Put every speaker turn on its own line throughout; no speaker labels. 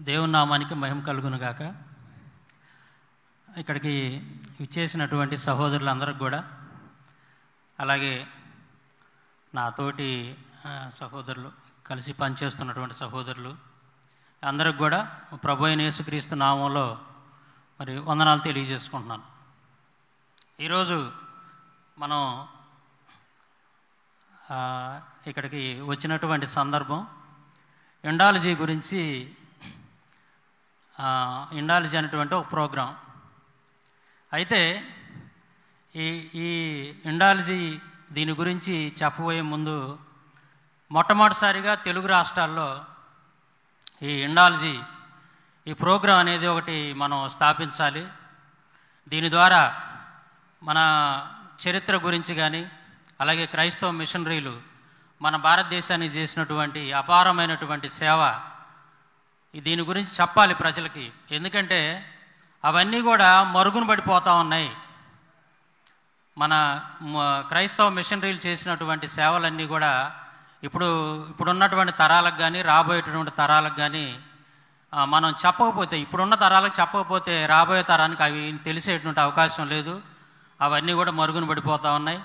దేవుని నామానికి మహిమ కలుగును గాక. ఇక్కడికి ఇచ్చేసినటువంటి సహోదరులందరికీ కూడా, అలాగే నా తోటి సహోదరులు, కలిసి పనిచేస్తున్నటువంటి సహోదరులు అందరికి కూడా ప్రభు అయిన యేసుక్రీస్తు నామంలో మరి వందనాలు తెలియజేసుకుంటున్నాను. ఈరోజు మనం ఇక్కడికి వచ్చినటువంటి సందర్భం ఇండాలజీ గురించి, ఇండాలజీ అనేటువంటి ఒక ప్రోగ్రాం. అయితే ఈ ఇండాలజీ దీని గురించి చెప్పబోయే ముందు మొట్టమొదటిసారిగా తెలుగు రాష్ట్రాల్లో ఈ ఇండాలజీ ఈ ప్రోగ్రాం అనేది ఒకటి మనం స్థాపించాలి. దీని ద్వారా మన చరిత్ర గురించి కానీ, అలాగే క్రైస్తవ మిషనరీలు మన భారతదేశానికి చేసినటువంటి అపారమైనటువంటి సేవ, దీని గురించి చెప్పాలి ప్రజలకి. ఎందుకంటే అవన్నీ కూడా మరుగున పడిపోతూ ఉన్నాయి. మన క్రైస్తవ మిషనరీలు చేసినటువంటి సేవలన్నీ కూడా ఇప్పుడున్నటువంటి తరాలకు కానీ, రాబోయేటటువంటి తరాలకు కానీ మనం చెప్పకపోతే, ఇప్పుడున్న తరాలకు చెప్పకపోతే రాబోయే తరానికి అవి తెలిసేటువంటి అవకాశం లేదు. అవన్నీ కూడా మరుగున పడిపోతూ ఉన్నాయి.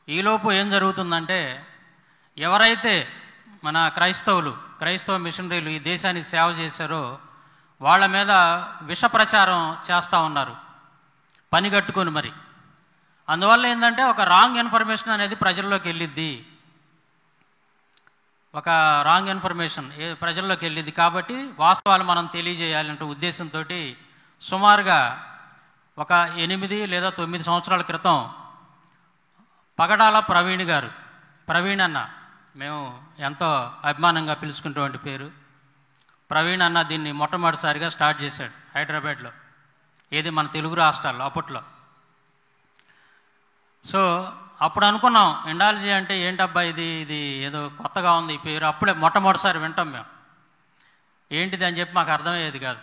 ఈలోపు ఏం జరుగుతుందంటే, ఎవరైతే మన క్రైస్తవ మిషనరీలు ఈ దేశానికి సేవ చేశారో వాళ్ళ మీద విష ప్రచారం చేస్తూ ఉన్నారు పని కట్టుకొని. మరి అందువల్ల ఏంటంటే ఒక రాంగ్ ఇన్ఫర్మేషన్ అనేది ప్రజల్లోకి వెళ్ళిద్ది, ఒక రాంగ్ ఇన్ఫర్మేషన్ ప్రజల్లోకి వెళ్ళిద్ది. కాబట్టి వాస్తవాలు మనం తెలియజేయాలంటే ఉద్దేశంతో సుమారుగా ఒక 8 లేదా 9 సంవత్సరాల క్రితం పగడాల ప్రవీణ్ అన్న, మేము ఎంతో అభిమానంగా పిలుచుకున్నటువంటి పేరు ప్రవీణ్ అన్న, దీన్ని మొట్టమొదటిసారిగా స్టార్ట్ చేశాడు హైదరాబాద్లో, ఏది మన తెలుగు రాష్ట్రాల్లో అప్పట్లో. సో అప్పుడు అనుకున్నాం, ఇండాలజీ అంటే ఏంటబ్బా ఇది ఏదో కొత్తగా ఉంది ఈ పేరు. అప్పుడే మొట్టమొదటిసారి వింటాం మేము, ఏంటిది అని చెప్పి మాకు అర్థమయ్యేది కాదు.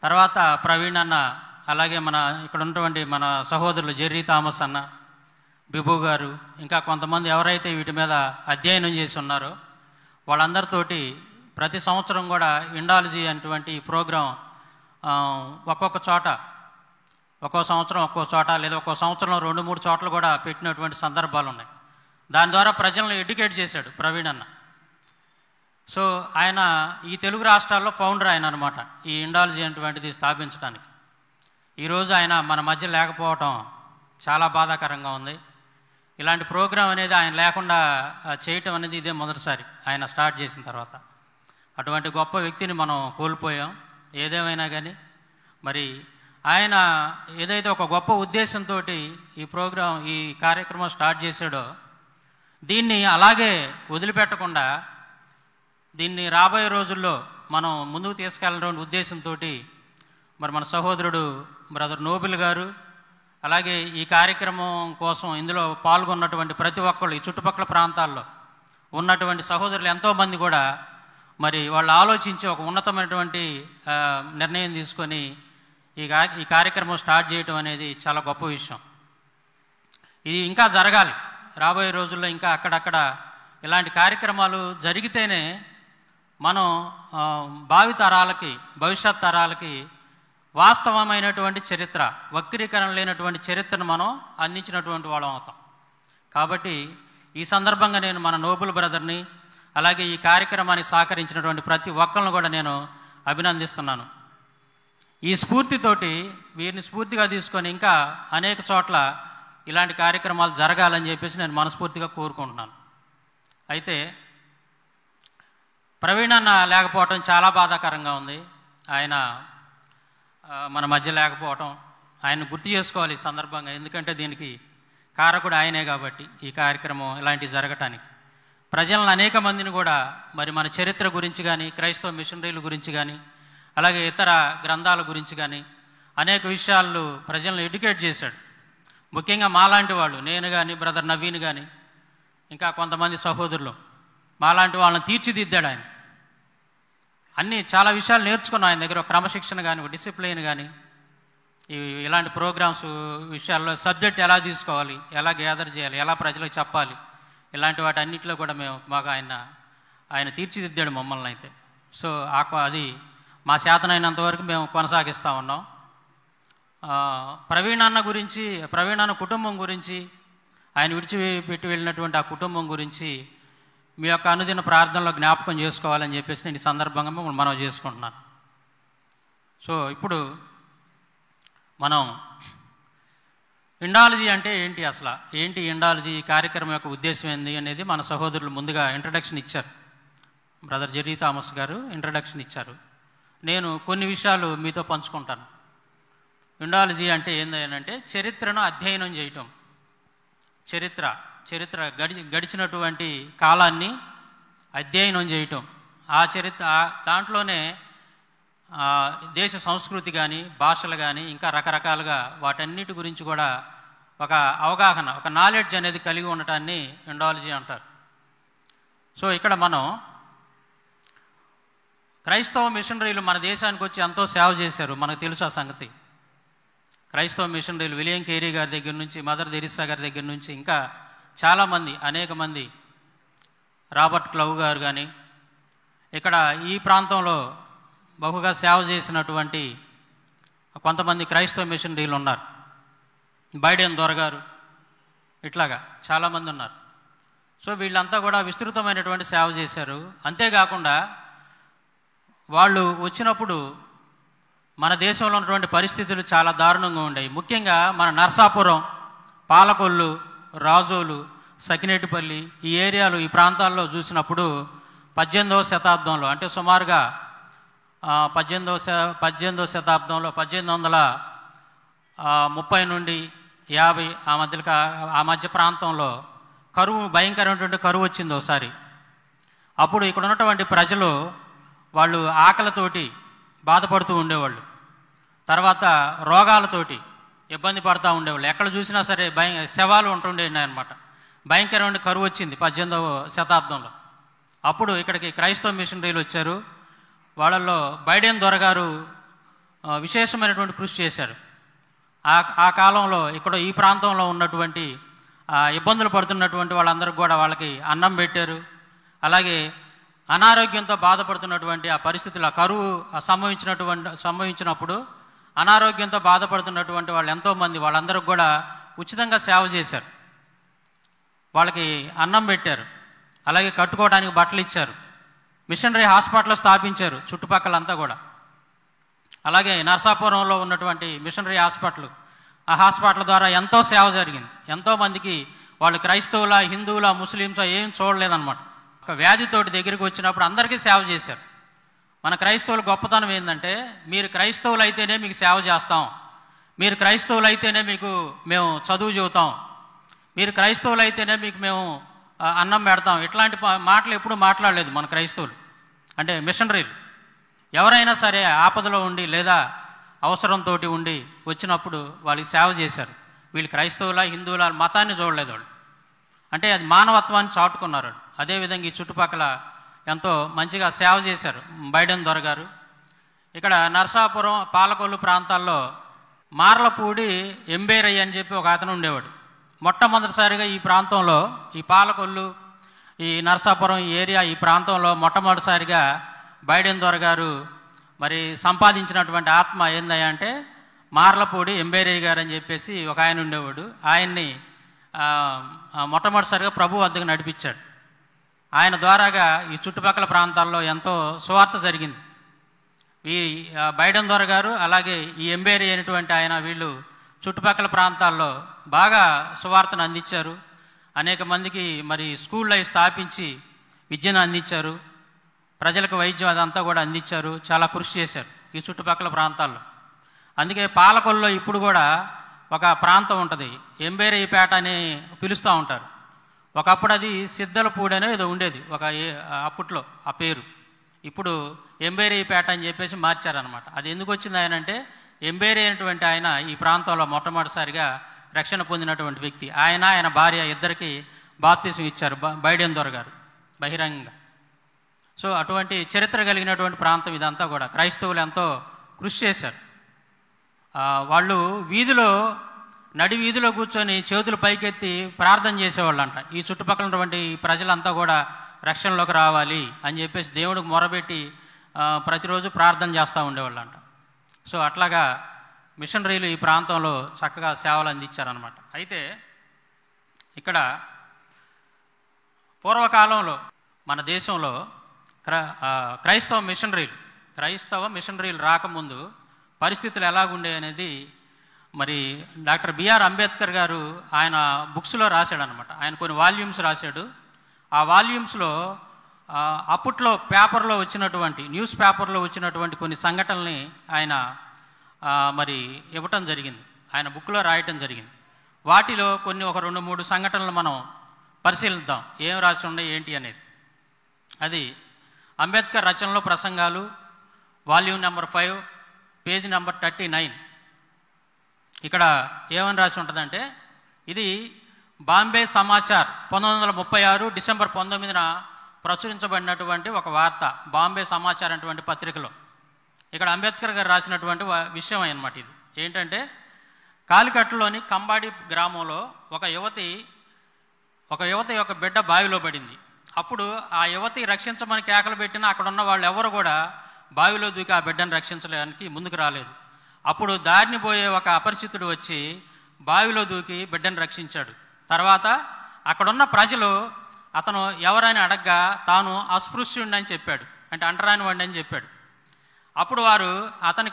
తర్వాత ప్రవీణ్ అన్న, అలాగే మన ఇక్కడ ఉన్నటువంటి మన సహోదరులు జెర్రీ థామస్ అన్న, బిబు గారు, ఇంకా కొంతమంది ఎవరైతే వీటి మీద అధ్యయనం చేసి ఉన్నారో వాళ్ళందరితోటి ప్రతి సంవత్సరం కూడా ఇండాలజీ అటువంటి ఈ ప్రోగ్రాం ఒక్కొక్క చోట, ఒక్కో సంవత్సరం ఒక్కో చోట, లేదా ఒక్కో సంవత్సరం 2-3 చోట్ల కూడా పెట్టినటువంటి సందర్భాలు ఉన్నాయి. దాని ద్వారా ప్రజలను ఎడ్యుకేట్ చేశాడు ప్రవీణ్ అన్న. సో ఆయన ఈ తెలుగు రాష్ట్రాల్లో ఫౌండర్ ఆయన అనమాట, ఈ ఇండాలజీ అటువంటిది స్థాపించడానికి. ఈరోజు ఆయన మన మధ్య లేకపోవటం చాలా బాధాకరంగా ఉంది. ఇలాంటి ప్రోగ్రాం అనేది ఆయన లేకుండా చేయటం అనేది ఇదే మొదటిసారి ఆయన స్టార్ట్ చేసిన తర్వాత. అటువంటి గొప్ప వ్యక్తిని మనం కోల్పోయాం. ఏదేమైనా కానీ మరి ఆయన ఏదైతే ఒక గొప్ప ఉద్దేశంతో ఈ ప్రోగ్రాం, ఈ కార్యక్రమం స్టార్ట్ చేశాడో దీన్ని అలాగే వదిలిపెట్టకుండా దీన్ని రాబోయే రోజుల్లో మనం ముందుకు తీసుకెళ్ళాలనే ఉద్దేశంతో మరి మన సహోదరుడు బ్రదర్ నోబెల్ గారు, అలాగే ఈ కార్యక్రమం కోసం ఇందులో పాల్గొన్నటువంటి ప్రతి ఒక్కళ్ళు, ఈ చుట్టుపక్కల ప్రాంతాల్లో ఉన్నటువంటి సహోదరులు ఎంతోమంది కూడా మరి వాళ్ళు ఆలోచించి ఒక ఉన్నతమైనటువంటి నిర్ణయం తీసుకొని ఈ కార్యక్రమం స్టార్ట్ చేయటం అనేది చాలా గొప్ప విషయం. ఇది ఇంకా జరగాలి రాబోయే రోజుల్లో. ఇంకా అక్కడక్కడ ఇలాంటి కార్యక్రమాలు జరిగితేనే మనం భావి తరాలకి, భవిష్యత్ తరాలకి వాస్తవమైనటువంటి చరిత్ర, వక్రీకరణ లేనటువంటి చరిత్రను మనం అందించినటువంటి వాళ్ళం అవుతాం. కాబట్టి ఈ సందర్భంగా నేను మన నోబెల్ బ్రదర్ని, అలాగే ఈ కార్యక్రమానికి సహకరించినటువంటి ప్రతి ఒక్కరిని కూడా నేను అభినందిస్తున్నాను. ఈ స్ఫూర్తితోటి, వీరిని స్ఫూర్తిగా తీసుకొని ఇంకా అనేక చోట్ల ఇలాంటి కార్యక్రమాలు జరగాలని చెప్పేసి నేను మనస్ఫూర్తిగా కోరుకుంటున్నాను. అయితే ప్రవీణ్ అన్న లేకపోవటం చాలా బాధాకరంగా ఉంది. ఆయన మన మధ్య లేకపోవటం, ఆయన గుర్తు చేసుకోవాలి ఈ సందర్భంగా. ఎందుకంటే దీనికి కారకుడు ఆయనే కాబట్టి ఈ కార్యక్రమం ఇలాంటివి జరగటానికి. ప్రజలను అనేక మందిని కూడా మరి మన చరిత్ర గురించి కానీ, క్రైస్తవ మిషనరీల గురించి కానీ, అలాగే ఇతర గ్రంథాల గురించి కానీ అనేక విషయాలు ప్రజలను ఎడ్యుకేట్ చేశాడు. ముఖ్యంగా మాలాంటి వాళ్ళు, నేను కానీ, బ్రదర్ నవీన్ కానీ, ఇంకా కొంతమంది సహోదరులు, మాలాంటి వాళ్ళని తీర్చిదిద్దాడు ఆయన. అన్నీ చాలా విషయాలు నేర్చుకున్నాం ఆయన దగ్గర. క్రమశిక్షణ కానీ, డిసిప్లిన్ కానీ, ఇలాంటి ప్రోగ్రామ్స్ విషయాల్లో సబ్జెక్ట్ ఎలా తీసుకోవాలి, ఎలా గ్యాదర్ చేయాలి, ఎలా ప్రజలకు చెప్పాలి, ఇలాంటి వాటి అన్నింటిలో కూడా మాకు ఆయన తీర్చిదిద్దాడు మమ్మల్ని అయితే. సో అది మా చేతనైనంత వరకు మేము కొనసాగిస్తూ ఉన్నాం. ప్రవీణ్ అన్న కుటుంబం గురించి, ఆయన విడిచిపెట్టి వెళ్ళినటువంటి ఆ కుటుంబం గురించి మీ యొక్క అనుదిన ప్రార్థనలో జ్ఞాపకం చేసుకోవాలని చెప్పేసి నేను ఈ సందర్భంగా మనం చేసుకుంటున్నాను. సో ఇప్పుడు మనం ఇండాలజీ అంటే ఏంటి, అసలు ఏంటి ఇండాలజీ, ఈ కార్యక్రమం యొక్క ఉద్దేశం ఏంది అనేది మన సహోదరులు ముందుగా ఇంట్రడక్షన్ ఇచ్చారు. బ్రదర్ జెర్రీ థామస్ గారు ఇంట్రడక్షన్ ఇచ్చారు. నేను కొన్ని విషయాలు మీతో పంచుకుంటాను. ఇండాలజీ అంటే ఏంటంటే చరిత్రను అధ్యయనం చేయటం. చరిత్ర గడిచినటువంటి కాలాన్ని అధ్యయనం చేయటం. ఆ దాంట్లోనే దేశ సంస్కృతి కానీ, భాషలు కానీ, ఇంకా రకరకాలుగా వాటన్నిటి గురించి కూడా ఒక అవగాహన, ఒక నాలెడ్జ్ అనేది కలిగి ఉండటాన్ని ఇండాలజీ అంటారు. సో ఇక్కడ మనం క్రైస్తవ మిషనరీలు మన దేశానికి వచ్చి ఎంతో సేవ చేశారు, మనకు తెలుసు ఆ సంగతి. క్రైస్తవ మిషనరీలు విలియం కేరీ గారి దగ్గర నుంచి, మదర్ తెరిసా గారి దగ్గర నుంచి ఇంకా చాలామంది, అనేక మంది, రాబర్ట్ క్లవ్ గారు కానీ, ఇక్కడ ఈ ప్రాంతంలో బహుగా సేవ చేసినటువంటి కొంతమంది క్రైస్తవ మిషనరీలు ఉన్నారు. బైడెన్ దొరగారు, ఇట్లాగా చాలామంది ఉన్నారు. సో వీళ్ళంతా కూడా విస్తృతమైనటువంటి సేవ చేశారు. అంతేకాకుండా వాళ్ళు వచ్చినప్పుడు మన దేశంలో ఉన్నటువంటి పరిస్థితులు చాలా దారుణంగా ఉండేవి. ముఖ్యంగా మన నర్సాపురం, పాలకొల్లు, రాజోలు, సకినేటిపల్లి ఈ ఏరియాలు, ఈ ప్రాంతాల్లో చూసినప్పుడు 18వ శతాబ్దంలో, అంటే సుమారుగా 18వ శతాబ్దంలో 1830 నుండి 50 ఆ మధ్య ప్రాంతంలో కరువు, భయంకరమైనటువంటి కరువు వచ్చింది ఒకసారి. అప్పుడు ఇక్కడ ఉన్నటువంటి ప్రజలు వాళ్ళు ఆకలితోటి బాధపడుతూ ఉండేవాళ్ళు. తర్వాత రోగాలతోటి ఇబ్బంది పడుతూ ఉండేవాళ్ళు. ఎక్కడ చూసినా సరే శవాలు ఉంటుండేవి అనమాట. భయంకరమైన కరువు వచ్చింది 18వ శతాబ్దంలో. అప్పుడు ఇక్కడికి క్రైస్తవ మిషనరీలు వచ్చారు. వాళ్ళల్లో బైడెన్ దొరగారు విశేషమైనటువంటి కృషి చేశారు. ఆ కాలంలో ఇక్కడ ఈ ప్రాంతంలో ఉన్నటువంటి ఇబ్బందులు పడుతున్నటువంటి వాళ్ళందరికీ కూడా వాళ్ళకి అన్నం పెట్టారు. అలాగే అనారోగ్యంతో బాధపడుతున్నటువంటి ఆ పరిస్థితులు, ఆ కరువు సంభవించినప్పుడు అనారోగ్యంతో బాధపడుతున్నటువంటి వాళ్ళు ఎంతోమంది, వాళ్ళందరికీ కూడా ఉచితంగా సేవ చేశారు. వాళ్ళకి అన్నం పెట్టారు, అలాగే కట్టుకోవడానికి బట్టలు ఇచ్చారు. మిషనరీ హాస్పిటల్ స్థాపించారు చుట్టుపక్కలంతా కూడా. అలాగే నర్సాపురంలో ఉన్నటువంటి మిషనరీ హాస్పిటల్, ఆ హాస్పిటల్ ద్వారా ఎంతో సేవ జరిగింది. ఎంతోమందికి వాళ్ళు క్రైస్తవుల, హిందువుల, ముస్లింసా ఏం చూడలేదన్నమాట. ఒక వ్యాధితోటి దగ్గరికి వచ్చినప్పుడు అందరికీ సేవ చేశారు. మన క్రైస్తవుల గొప్పతనం ఏంటంటే, మీరు క్రైస్తవులు అయితేనే మీకు సేవ చేస్తాం, మీరు క్రైస్తవులు అయితేనే మీకు మేము చదువు చెబుతాం, మీరు క్రైస్తవులు అయితేనే మీకు మేము అన్నం పెడతాం. ఇట్లాంటి మాటలు ఎప్పుడూ మాట్లాడలేదు మన క్రైస్తవులు, అంటే మిషనరీలు. ఎవరైనా సరే ఆపదలో ఉండి లేదా అవసరంతో ఉండి వచ్చినప్పుడు వాళ్ళకి సేవ చేశారు. వీళ్ళు క్రైస్తవుల, హిందువుల, మతాన్ని చూడలేదు వాళ్ళు. అంటే అది మానవత్వాన్ని చాటుకున్నారు. అదేవిధంగా ఈ చుట్టుపక్కల ఎంతో మంచిగా సేవ చేశారు బైడెన్ దొరగారు. ఇక్కడ నర్సాపురం, పాలకొల్లు ప్రాంతాల్లో మార్లపూడి ఎంబేరయ్య అని చెప్పి ఒక అతను ఉండేవాడు. మొట్టమొదటిసారిగా ఈ ప్రాంతంలో, ఈ పాలకొల్లు, ఈ నర్సాపురం ఈ ఏరియా, ఈ ప్రాంతంలో మొట్టమొదటిసారిగా బైడెన్ దొరగారు మరి సంపాదించినటువంటి ఆత్మ ఏందంటే మార్లపూడి ఎంబేరయ్య గారు అని చెప్పేసి ఒక ఆయన ఉండేవాడు. ఆయన్ని మొట్టమొదటిసారిగా ప్రభు వద్దకు నడిపించాడు. ఆయన ద్వారాగా ఈ చుట్టుపక్కల ప్రాంతాల్లో ఎంతో సువార్త జరిగింది. ఈ బైడెన్ దొరగారు అలాగే ఈ ఎంబేరయ్య అయినటువంటి ఆయన, వీళ్ళు చుట్టుపక్కల ప్రాంతాల్లో బాగా సువార్తను అందించారు. అనేక మందికి మరి స్కూళ్ళు అవి స్థాపించి విద్యను అందించారు. ప్రజలకు వైద్యం అదంతా కూడా అందించారు. చాలా కృషి చేశారు ఈ చుట్టుపక్కల ప్రాంతాల్లో. అందుకే పాలకొల్లో ఇప్పుడు కూడా ఒక ప్రాంతం ఉంటుంది, ఎంబేరయ్యపేట అని పిలుస్తూ ఉంటారు. ఒకప్పుడు అది సిద్ధలపూడి అనేది ఏదో ఉండేది అప్పట్లో ఆ పేరు. ఇప్పుడు ఎంబేరయ్యపేట అని చెప్పేసి మార్చారనమాట. అది ఎందుకు వచ్చింది ఆయనంటే, ఎంబేరి అయినటువంటి ఆయన ఈ ప్రాంతంలో మొట్టమొదటిసారిగా రక్షణ పొందినటువంటి వ్యక్తి. ఆయన భార్య ఇద్దరికి బాప్తిసం ఇచ్చారు బైడెన్ దొరగారు బహిరంగంగా. సో అటువంటి చరిత్ర కలిగినటువంటి ప్రాంతం ఇదంతా కూడా. క్రైస్తవులు ఎంతో కృషి చేశారు. వాళ్ళు నడి వీధిలో కూర్చొని చేతులు పైకెత్తి ప్రార్థన చేసేవాళ్ళంట. ఈ చుట్టుపక్కల ఉన్నటువంటి ప్రజలంతా కూడా రక్షణలోకి రావాలి అని చెప్పేసి దేవుడికి మొరబెట్టి ప్రతిరోజు ప్రార్థన చేస్తూ ఉండేవాళ్ళంట. సో అట్లాగా మిషనరీలు ఈ ప్రాంతంలో చక్కగా సేవలు అందించారనమాట. అయితే ఇక్కడ పూర్వకాలంలో మన దేశంలో క్రైస్తవ మిషనరీలు రాకముందు పరిస్థితులు ఎలాగుండే అనేది మరి డాక్టర్ బిఆర్ అంబేద్కర్ గారు ఆయన బుక్స్లో రాశాడనమాట. ఆయన కొన్ని వాల్యూమ్స్ రాశాడు. ఆ వాల్యూమ్స్లో అప్పట్లో న్యూస్ పేపర్లో వచ్చినటువంటి కొన్ని సంఘటనల్ని ఆయన మరి ఇవ్వటం జరిగింది, ఆయన బుక్లో రాయటం జరిగింది. వాటిలో కొన్ని ఒక 2-3 సంఘటనలు మనం పరిశీలిద్దాం, ఏం రాసి ఉన్నాయి ఏంటి అనేది. అది అంబేద్కర్ రచనలో ప్రసంగాలు, వాల్యూమ్ నెంబర్ 5, పేజ్ నెంబర్ 39. ఇక్కడ ఏమని రాసి ఉంటుందంటే, ఇది బాంబే సమాచార్ 1936 డిసెంబర్ 19న ప్రచురించబడినటువంటి ఒక వార్త, బాంబే సమాచార్ అటువంటి పత్రికలో. ఇక్కడ అంబేద్కర్ గారు రాసినటువంటి విషయం అన్నమాట. ఇది ఏంటంటే, కాలికట్టులోని కంబాడి గ్రామంలో ఒక యువతి యొక్క బిడ్డ బావిలో పడింది. అప్పుడు ఆ యువతి రక్షించమని కేకలు పెట్టినా అక్కడ ఉన్న వాళ్ళు ఎవరు కూడా బావిలో దూకి ఆ బిడ్డను రక్షించడానికి ముందుకు రాలేదు. అప్పుడు దారిని పోయే ఒక అపరిచితుడు వచ్చి బావిలో దూకి బిడ్డను రక్షించాడు. తర్వాత అక్కడున్న ప్రజలు అతను ఎవరైనా అడగ్గా తాను అస్పృశ్యుడిని చెప్పాడు, అంటే అంటరాని వాడిని అని చెప్పాడు. అప్పుడు వారు అతని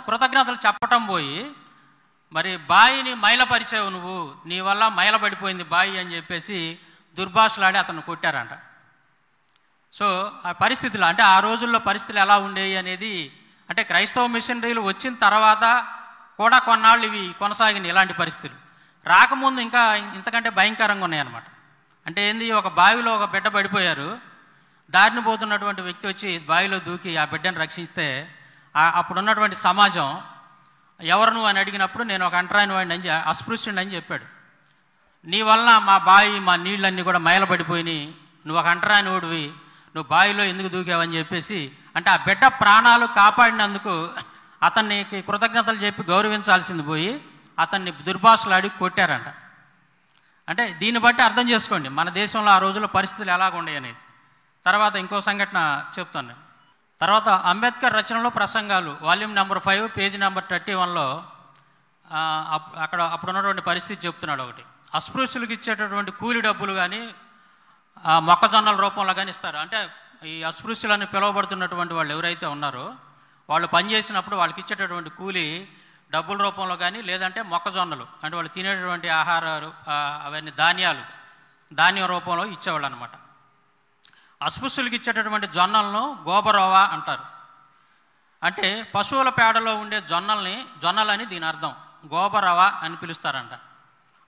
కృతజ్ఞతలు చెప్పటం పోయి, మరి బావిని మైలపరిచావు నువ్వు, నీ వల్ల మైలపడిపోయింది బావి అని చెప్పేసి దుర్భాషలాడి అతను కొట్టారంట. సో ఆ పరిస్థితులు, అంటే ఆ రోజుల్లో పరిస్థితులు ఎలా ఉండేవి అనేది, అంటే క్రైస్తవ మిషనరీలు వచ్చిన తర్వాత కూడా కొన్నాళ్ళు ఇవి కొనసాగిన ఇలాంటి పరిస్థితులు. రాకముందు ఇంకా ఇంతకంటే భయంకరంగా ఉన్నాయన్నమాట. అంటే ఏంది, ఒక బావిలో ఒక బిడ్డ పడిపోయారు, దారిని పోతున్నటువంటి వ్యక్తి వచ్చి బావిలో దూకి ఆ బిడ్డను రక్షిస్తే అప్పుడున్నటువంటి సమాజం ఎవరు నువ్వు అని అడిగినప్పుడు నేను ఒక అంటరాని వాడిని అస్పృశ్యుడిని అని చెప్పాడు. నీ వలన మా బావి మా నీళ్ళన్నీ కూడా మైలపడిపోయినాయి, నువ్వు ఒక అంటరాని వాడివి, నువ్వు బావిలో ఎందుకు దూకావని చెప్పేసి, అంటే ఆ బిడ్డ ప్రాణాలు కాపాడినందుకు అతనికి కృతజ్ఞతలు చెప్పి గౌరవించాల్సింది పోయి అతన్ని దుర్భాషలాడి కొట్టారంట. అంటే దీన్ని బట్టి అర్థం చేసుకోండి మన దేశంలో ఆ రోజుల్లో పరిస్థితులు ఎలాగుండే అనేది. తర్వాత ఇంకో సంఘటన చెప్తాను. తర్వాత అంబేద్కర్ రచనలో ప్రసంగాలు వాల్యూమ్ నెంబర్ 5, పేజ్ నెంబర్ 31లో అక్కడ అప్పుడున్నటువంటి పరిస్థితి చెప్తున్నాడు. ఒకటి, అస్పృశ్యులకు ఇచ్చేటటువంటి కూలి డబ్బులు కానీ మొక్కజొన్నల రూపంలో కానీ ఇస్తారు. అంటే ఈ అస్పృశ్యులని పిలువబడుతున్నటువంటి వాళ్ళు ఎవరైతే ఉన్నారో వాళ్ళు పనిచేసినప్పుడు వాళ్ళకి ఇచ్చేటటువంటి కూలి డబ్బుల రూపంలో కానీ, లేదంటే మొక్కజొన్నలు అంటే వాళ్ళు తినేటటువంటి ఆహారాలు అవన్నీ ధాన్యం రూపంలో ఇచ్చేవాళ్ళు అనమాట. అస్పృశ్యులకు ఇచ్చేటటువంటి జొన్నలను గోబరోవా అంటారు. అంటే పశువుల పేడలో ఉండే జొన్నలని దీని అర్థం, గోబరవా అని పిలుస్తారంట.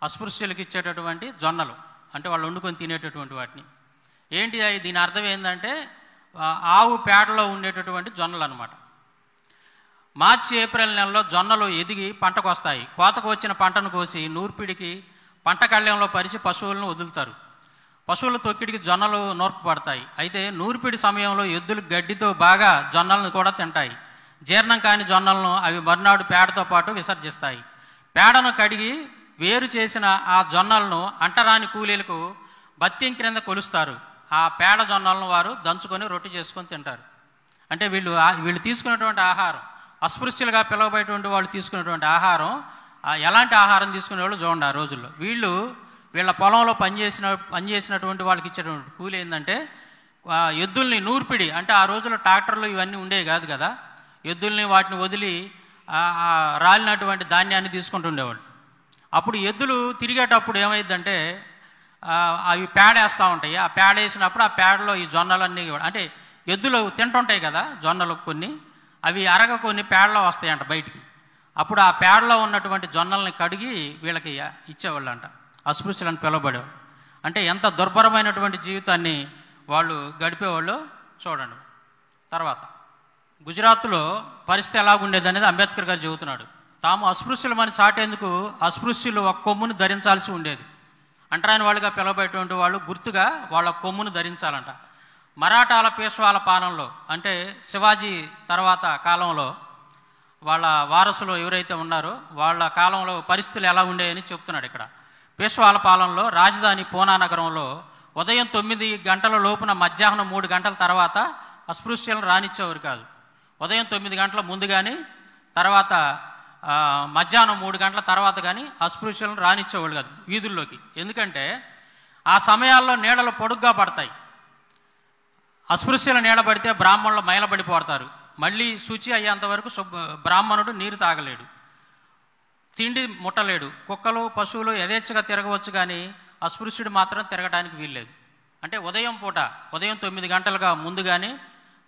అస్పృశ్యులకు ఇచ్చేటటువంటి జొన్నలు అంటే వాళ్ళు వండుకొని తినేటటువంటి వాటిని. ఏంటి దీని అర్థం ఏంటంటే ఆవు పేడలో ఉండేటటువంటి జొన్నలు అనమాట. మార్చి ఏప్రిల్ నెలలో జొన్నలు ఎదిగి పంటకు వస్తాయి. కోతకు వచ్చిన పంటను కోసి నూర్పిడికి పంట కళ్యంలో పరిచి పశువులను వదులుతారు. పశువుల తొక్కిడికి జొన్నలు నూర్పబడతాయి. అయితే నూర్పిడి సమయంలో ఎద్దులు గడ్డితో బాగా జొన్నలను కూడా తింటాయి. జీర్ణం కాని జొన్నలను అవి మర్నాడు పేడతో పాటు విసర్జిస్తాయి. పేడను కడిగి వేరు చేసిన ఆ జొన్నలను అంటరాని కూలీలకు బత్యం క్రింద కొలుస్తారు. ఆ పేడ జొన్నలను వారు దంచుకొని రొట్టె చేసుకొని తింటారు. అంటే వీళ్ళు తీసుకున్నటువంటి ఆహారం, అస్పృశ్యులుగా పిలువబడేటువంటి వాళ్ళు తీసుకున్నటువంటి ఆహారం, ఎలాంటి ఆహారం తీసుకునేవాళ్ళు చూడండి. ఆ రోజుల్లో వీళ్ళ పొలంలో పనిచేసినటువంటి వాళ్ళకి ఇచ్చేటువంటి కూలి ఏంటంటే ఎద్దుల్ని నూర్పిడి, అంటే ఆ రోజుల్లో ట్రాక్టర్లు ఇవన్నీ ఉండేవి కాదు కదా, ఎద్దుల్ని వాటిని వదిలి రాలినటువంటి ధాన్యాన్ని తీసుకుంటుండేవాళ్ళు. అప్పుడు ఎద్దులు తిరిగేటప్పుడు ఏమైందంటే అవి పేడేస్తూ ఉంటాయి. ఆ పేడ వేసినప్పుడు ఆ పేడలో ఈ జొన్నలన్నీ అంటే ఎద్దులు తింటుంటాయి కదా జొన్నలు, కొన్ని అవి కొన్ని పేడలో వస్తాయంట బయటికి. అప్పుడు ఆ పేడలో ఉన్నటువంటి జొన్నల్ని కడిగి వీళ్ళకి ఇచ్చేవాళ్ళు అంట, అస్పృశ్యులను పిలువబడేవాళ్ళు. అంటే ఎంత దుర్భరమైనటువంటి జీవితాన్ని వాళ్ళు గడిపేవాళ్ళు చూడండి. తర్వాత గుజరాత్లో పరిస్థితి ఎలాగుండేది అనేది అంబేద్కర్ గారు చెబుతున్నాడు. తాము అస్పృశ్యులమని చాటేందుకు అస్పృశ్యులు ఒక కొమ్మును ధరించాల్సి ఉండేది. అంటరాని వాళ్ళుగా పిలువబడేటువంటి వాళ్ళు గుర్తుగా వాళ్ళ కొమ్మును ధరించాలంట. మరాఠాల పేష్వాల పాలనలో, అంటే శివాజీ తర్వాత కాలంలో వాళ్ళ వారసులు ఎవరైతే ఉన్నారో వాళ్ళ కాలంలో పరిస్థితులు ఎలా ఉండేవని చెప్తున్నాడు ఇక్కడ. పేష్వాల పాలనలో రాజధాని పూనా నగరంలో ఉదయం 9 గంటల లోపున మధ్యాహ్నం 3 గంటల తర్వాత అస్పృశ్యులను రానిచ్చేవారు కాదు. ఉదయం 9 గంటల ముందు కానీ, తర్వాత మధ్యాహ్నం 3 గంటల తర్వాత కానీ అస్పృశ్యులను రానిచ్చేవాళ్ళు కాదు వీధుల్లోకి. ఎందుకంటే ఆ సమయాల్లో నీడలు పొడుగ్గా పడతాయి. అస్పృశ్యుల నీడ పడితే బ్రాహ్మణులు మైలబడిపోతారు. మళ్ళీ శుచి అయ్యేంత వరకు బ్రాహ్మణుడు నీరు తాగలేడు, తిండి ముట్టలేడు. కుక్కలు పశువులు యథేచ్ఛగా తిరగవచ్చు, కానీ అస్పృశ్యుడు మాత్రం తిరగడానికి వీల్లేదు. అంటే ఉదయం పూట, ఉదయం 9 గంటలుగా ముందు కానీ,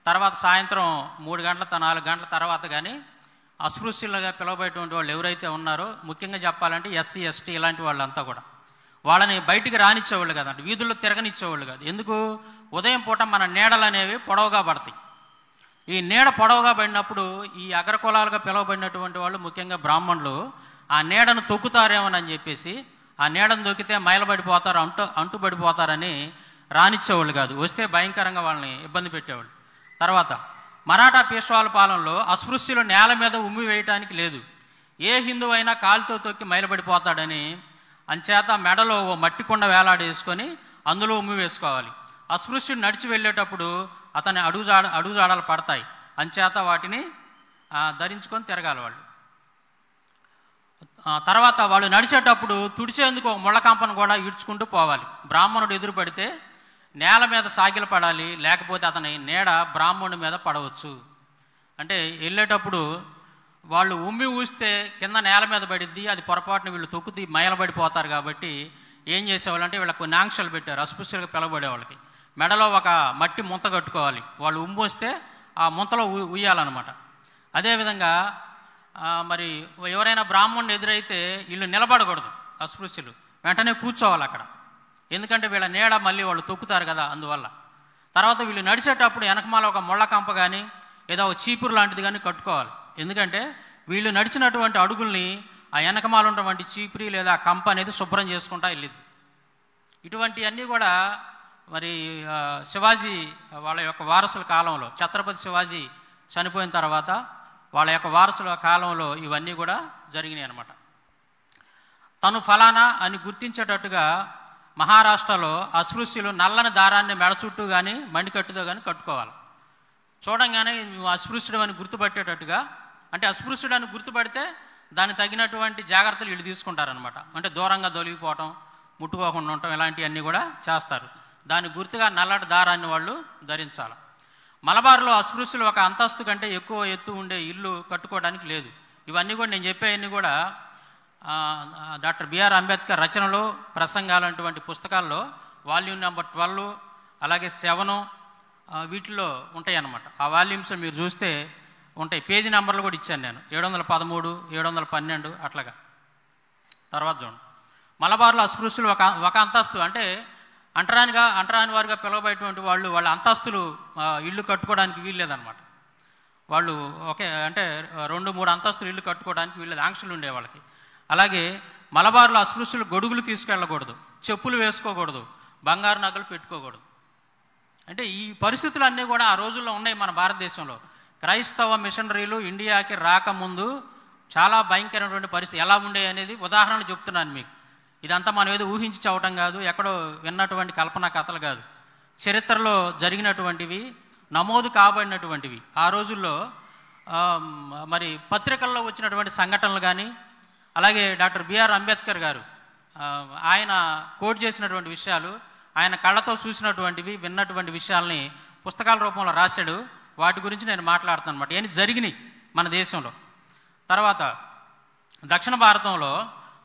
తర్వాత సాయంత్రం 3 గంటల 4 గంటల తర్వాత కానీ అస్పృశ్యులుగా పిలవబడేటువంటి వాళ్ళు ఎవరైతే ఉన్నారో, ముఖ్యంగా చెప్పాలంటే ఎస్సీ ఎస్టీ ఇలాంటి వాళ్ళంతా కూడా, వాళ్ళని బయటికి రానిచ్చేవాళ్ళు కదండి, వీధుల్లో తిరగనిచ్చేవాళ్ళు కాదు. ఎందుకు? ఉదయం పూట మన నీడలు అనేవి పొడవుగా పడతాయి. ఈ నీడ పొడవుగా పడినప్పుడు ఈ అగ్రకులాలుగా పిలువబడినటువంటి వాళ్ళు, ముఖ్యంగా బ్రాహ్మణులు, ఆ నీడను తొక్కుతారేమోనని చెప్పేసి, ఆ నీడను తొక్కితే మైలబడిపోతారు, అంటుబడిపోతారని రానిచ్చేవాళ్ళు కాదు. వస్తే భయంకరంగా వాళ్ళని ఇబ్బంది పెట్టేవాళ్ళు. తర్వాత మరాఠా పేష్వాల పాలనలో అస్పృశ్యులు నేల మీద ఉమ్మి వేయటానికి లేదు. ఏ హిందువు అయినా కాలుతో తొక్కి మైలబడిపోతాడని, అంచేత మెడలో ఓ మట్టి కుండ వేలాడేసుకొని అందులో ఉమ్మి వేసుకోవాలి. అస్పృశ్యుడు నడిచి వెళ్ళేటప్పుడు అతని అడుగుజాడలు పడతాయి, అంచేత వాటిని ధరించుకొని తిరగాలి వాళ్ళు. తర్వాత వాళ్ళు నడిచేటప్పుడు తుడిచేందుకు ఒక ముళ్ళకంపను కూడా ఈడ్చుకుంటూ పోవాలి. బ్రాహ్మణుడు ఎదురు పడితే నేల మీద సాగిల పడాలి, లేకపోతే అతని నీడ బ్రాహ్మణుడి మీద పడవచ్చు. అంటే వెళ్ళేటప్పుడు వాళ్ళు ఉమ్మి ఊస్తే కింద నేల మీద పడిద్ది, అది పొరపాటున వీళ్ళు తొక్కుతీ మైలబడిపోతారు. కాబట్టి ఏం చేసేవాళ్ళు అంటే వీళ్ళకు కొన్ని ఆంక్షలు పెట్టారు అస్పృశ్యులుగా పిలవబడే వాళ్ళకి. మెడలో ఒక మట్టి ముంత కట్టుకోవాలి, వాళ్ళు ఉమ్మి వస్తే ఆ ముంతలో ఉయ్యాలన్నమాట. అదేవిధంగా మరి ఎవరైనా బ్రాహ్మణుడు ఎదురైతే వీళ్ళు నిలబడకూడదు, అస్పృశ్యులు వెంటనే కూర్చోవాలి అక్కడ, ఎందుకంటే వీళ్ళ నీడ మళ్ళీ వాళ్ళు తొక్కుతారు కదా, అందువల్ల. తర్వాత వీళ్ళు నడిచేటప్పుడు వెనకమాల ఒక ముళ్ళ కంప కానీ ఏదో ఒక చీపురు లాంటిది కానీ కట్టుకోవాలి. ఎందుకంటే వీళ్ళు నడిచినటువంటి అడుగుల్ని ఆ వెనకమాల ఉన్నటువంటి చీపురి లేదా కంప అనేది శుభ్రం చేసుకుంటా వెళ్ళిద్ది. ఇటువంటివన్నీ కూడా మరి శివాజీ వాళ్ళ యొక్క వారసుల కాలంలో, ఛత్రపతి శివాజీ చనిపోయిన తర్వాత వాళ్ళ యొక్క వారసుల కాలంలో ఇవన్నీ కూడా జరిగినాయి అన్నమాట. తను ఫలానా అని గుర్తించేటట్టుగా మహారాష్ట్రలో అస్పృశ్యులు నల్లని దారాన్ని మెడ చుట్టూ కానీ మణికట్టుతో కానీ కట్టుకోవాలి. చూడంగానే నువ్వు అస్పృశ్యుడు అని గుర్తుపట్టేటట్టుగా, అంటే అస్పృశ్యుడు అని గుర్తుపడితే దానికి తగినటువంటి జాగ్రత్తలు వీళ్ళు తీసుకుంటారనమాట. అంటే దూరంగా దొలిగిపోవటం, ముట్టుకోకుండా ఉండటం, ఇలాంటివన్నీ కూడా చేస్తారు. దాని గుర్తుగా నల్లటి దారాన్ని వాళ్ళు ధరించాలి. మలబార్లో అస్పృశ్యులు ఒక అంతస్తు కంటే ఎక్కువ ఎత్తు ఉండే ఇల్లు కట్టుకోవడానికి లేదు. ఇవన్నీ కూడా నేను చెప్పేవన్నీ కూడా డాక్టర్ బిఆర్ అంబేద్కర్ రచనలు, ప్రసంగాలంటువంటి పుస్తకాల్లో వాల్యూమ్ నెంబర్ 12 అలాగే 7 వీటిలో ఉంటాయి అన్నమాట. ఆ వాల్యూమ్స్ మీరు చూస్తే ఉంటాయి. పేజీ నెంబర్లు కూడా ఇచ్చాను నేను, 713, 712 అట్లాగా. తర్వాత చూడండి, మలబార్లో అస్పృశ్యులు ఒక అంతస్తు, అంటే అంటరాని వారిగా పిలవబడేటువంటి వాళ్ళు వాళ్ళ అంతస్తులు ఇల్లు కట్టుకోవడానికి వీల్లేదన్నమాట. వాళ్ళు అంటే 2-3 అంతస్తులు ఇల్లు కట్టుకోవడానికి వీల్లేదు, ఆంక్షలు ఉండే వాళ్ళకి. అలాగే మలబార్లో అస్పృశ్యులు గొడుగులు తీసుకెళ్ళకూడదు, చెప్పులు వేసుకోకూడదు, బంగారు నగలు పెట్టుకోకూడదు. అంటే ఈ పరిస్థితులన్నీ కూడా ఆ రోజుల్లో ఉన్నాయి మన భారతదేశంలో. క్రైస్తవ మిషనరీలు ఇండియాకి రాకముందు చాలా భయంకరమైనటువంటి పరిస్థితి ఎలా ఉండే అనేది ఉదాహరణ చెప్తున్నాను మీకు. ఇదంతా మనం ఏదో ఊహించి చెప్పటం కాదు, ఎక్కడో విన్నటువంటి కల్పనా కథలు కాదు, చరిత్రలో జరిగినటువంటివి, నమోదు కాబడినటువంటివి. ఆ రోజుల్లో మరి పత్రికల్లో వచ్చినటువంటి సంఘటనలు కానీ, అలాగే డాక్టర్ బిఆర్ అంబేద్కర్ గారు ఆయన కోట్ చేసినటువంటి విషయాలు, ఆయన కళ్ళతో చూసినటువంటివి, విన్నటువంటి విషయాల్ని పుస్తకాల రూపంలో రాశాడు. వాటి గురించి నేను మాట్లాడుతాను అన్నమాట, ఏమి జరిగినాయి మన దేశంలో. తర్వాత దక్షిణ భారతంలో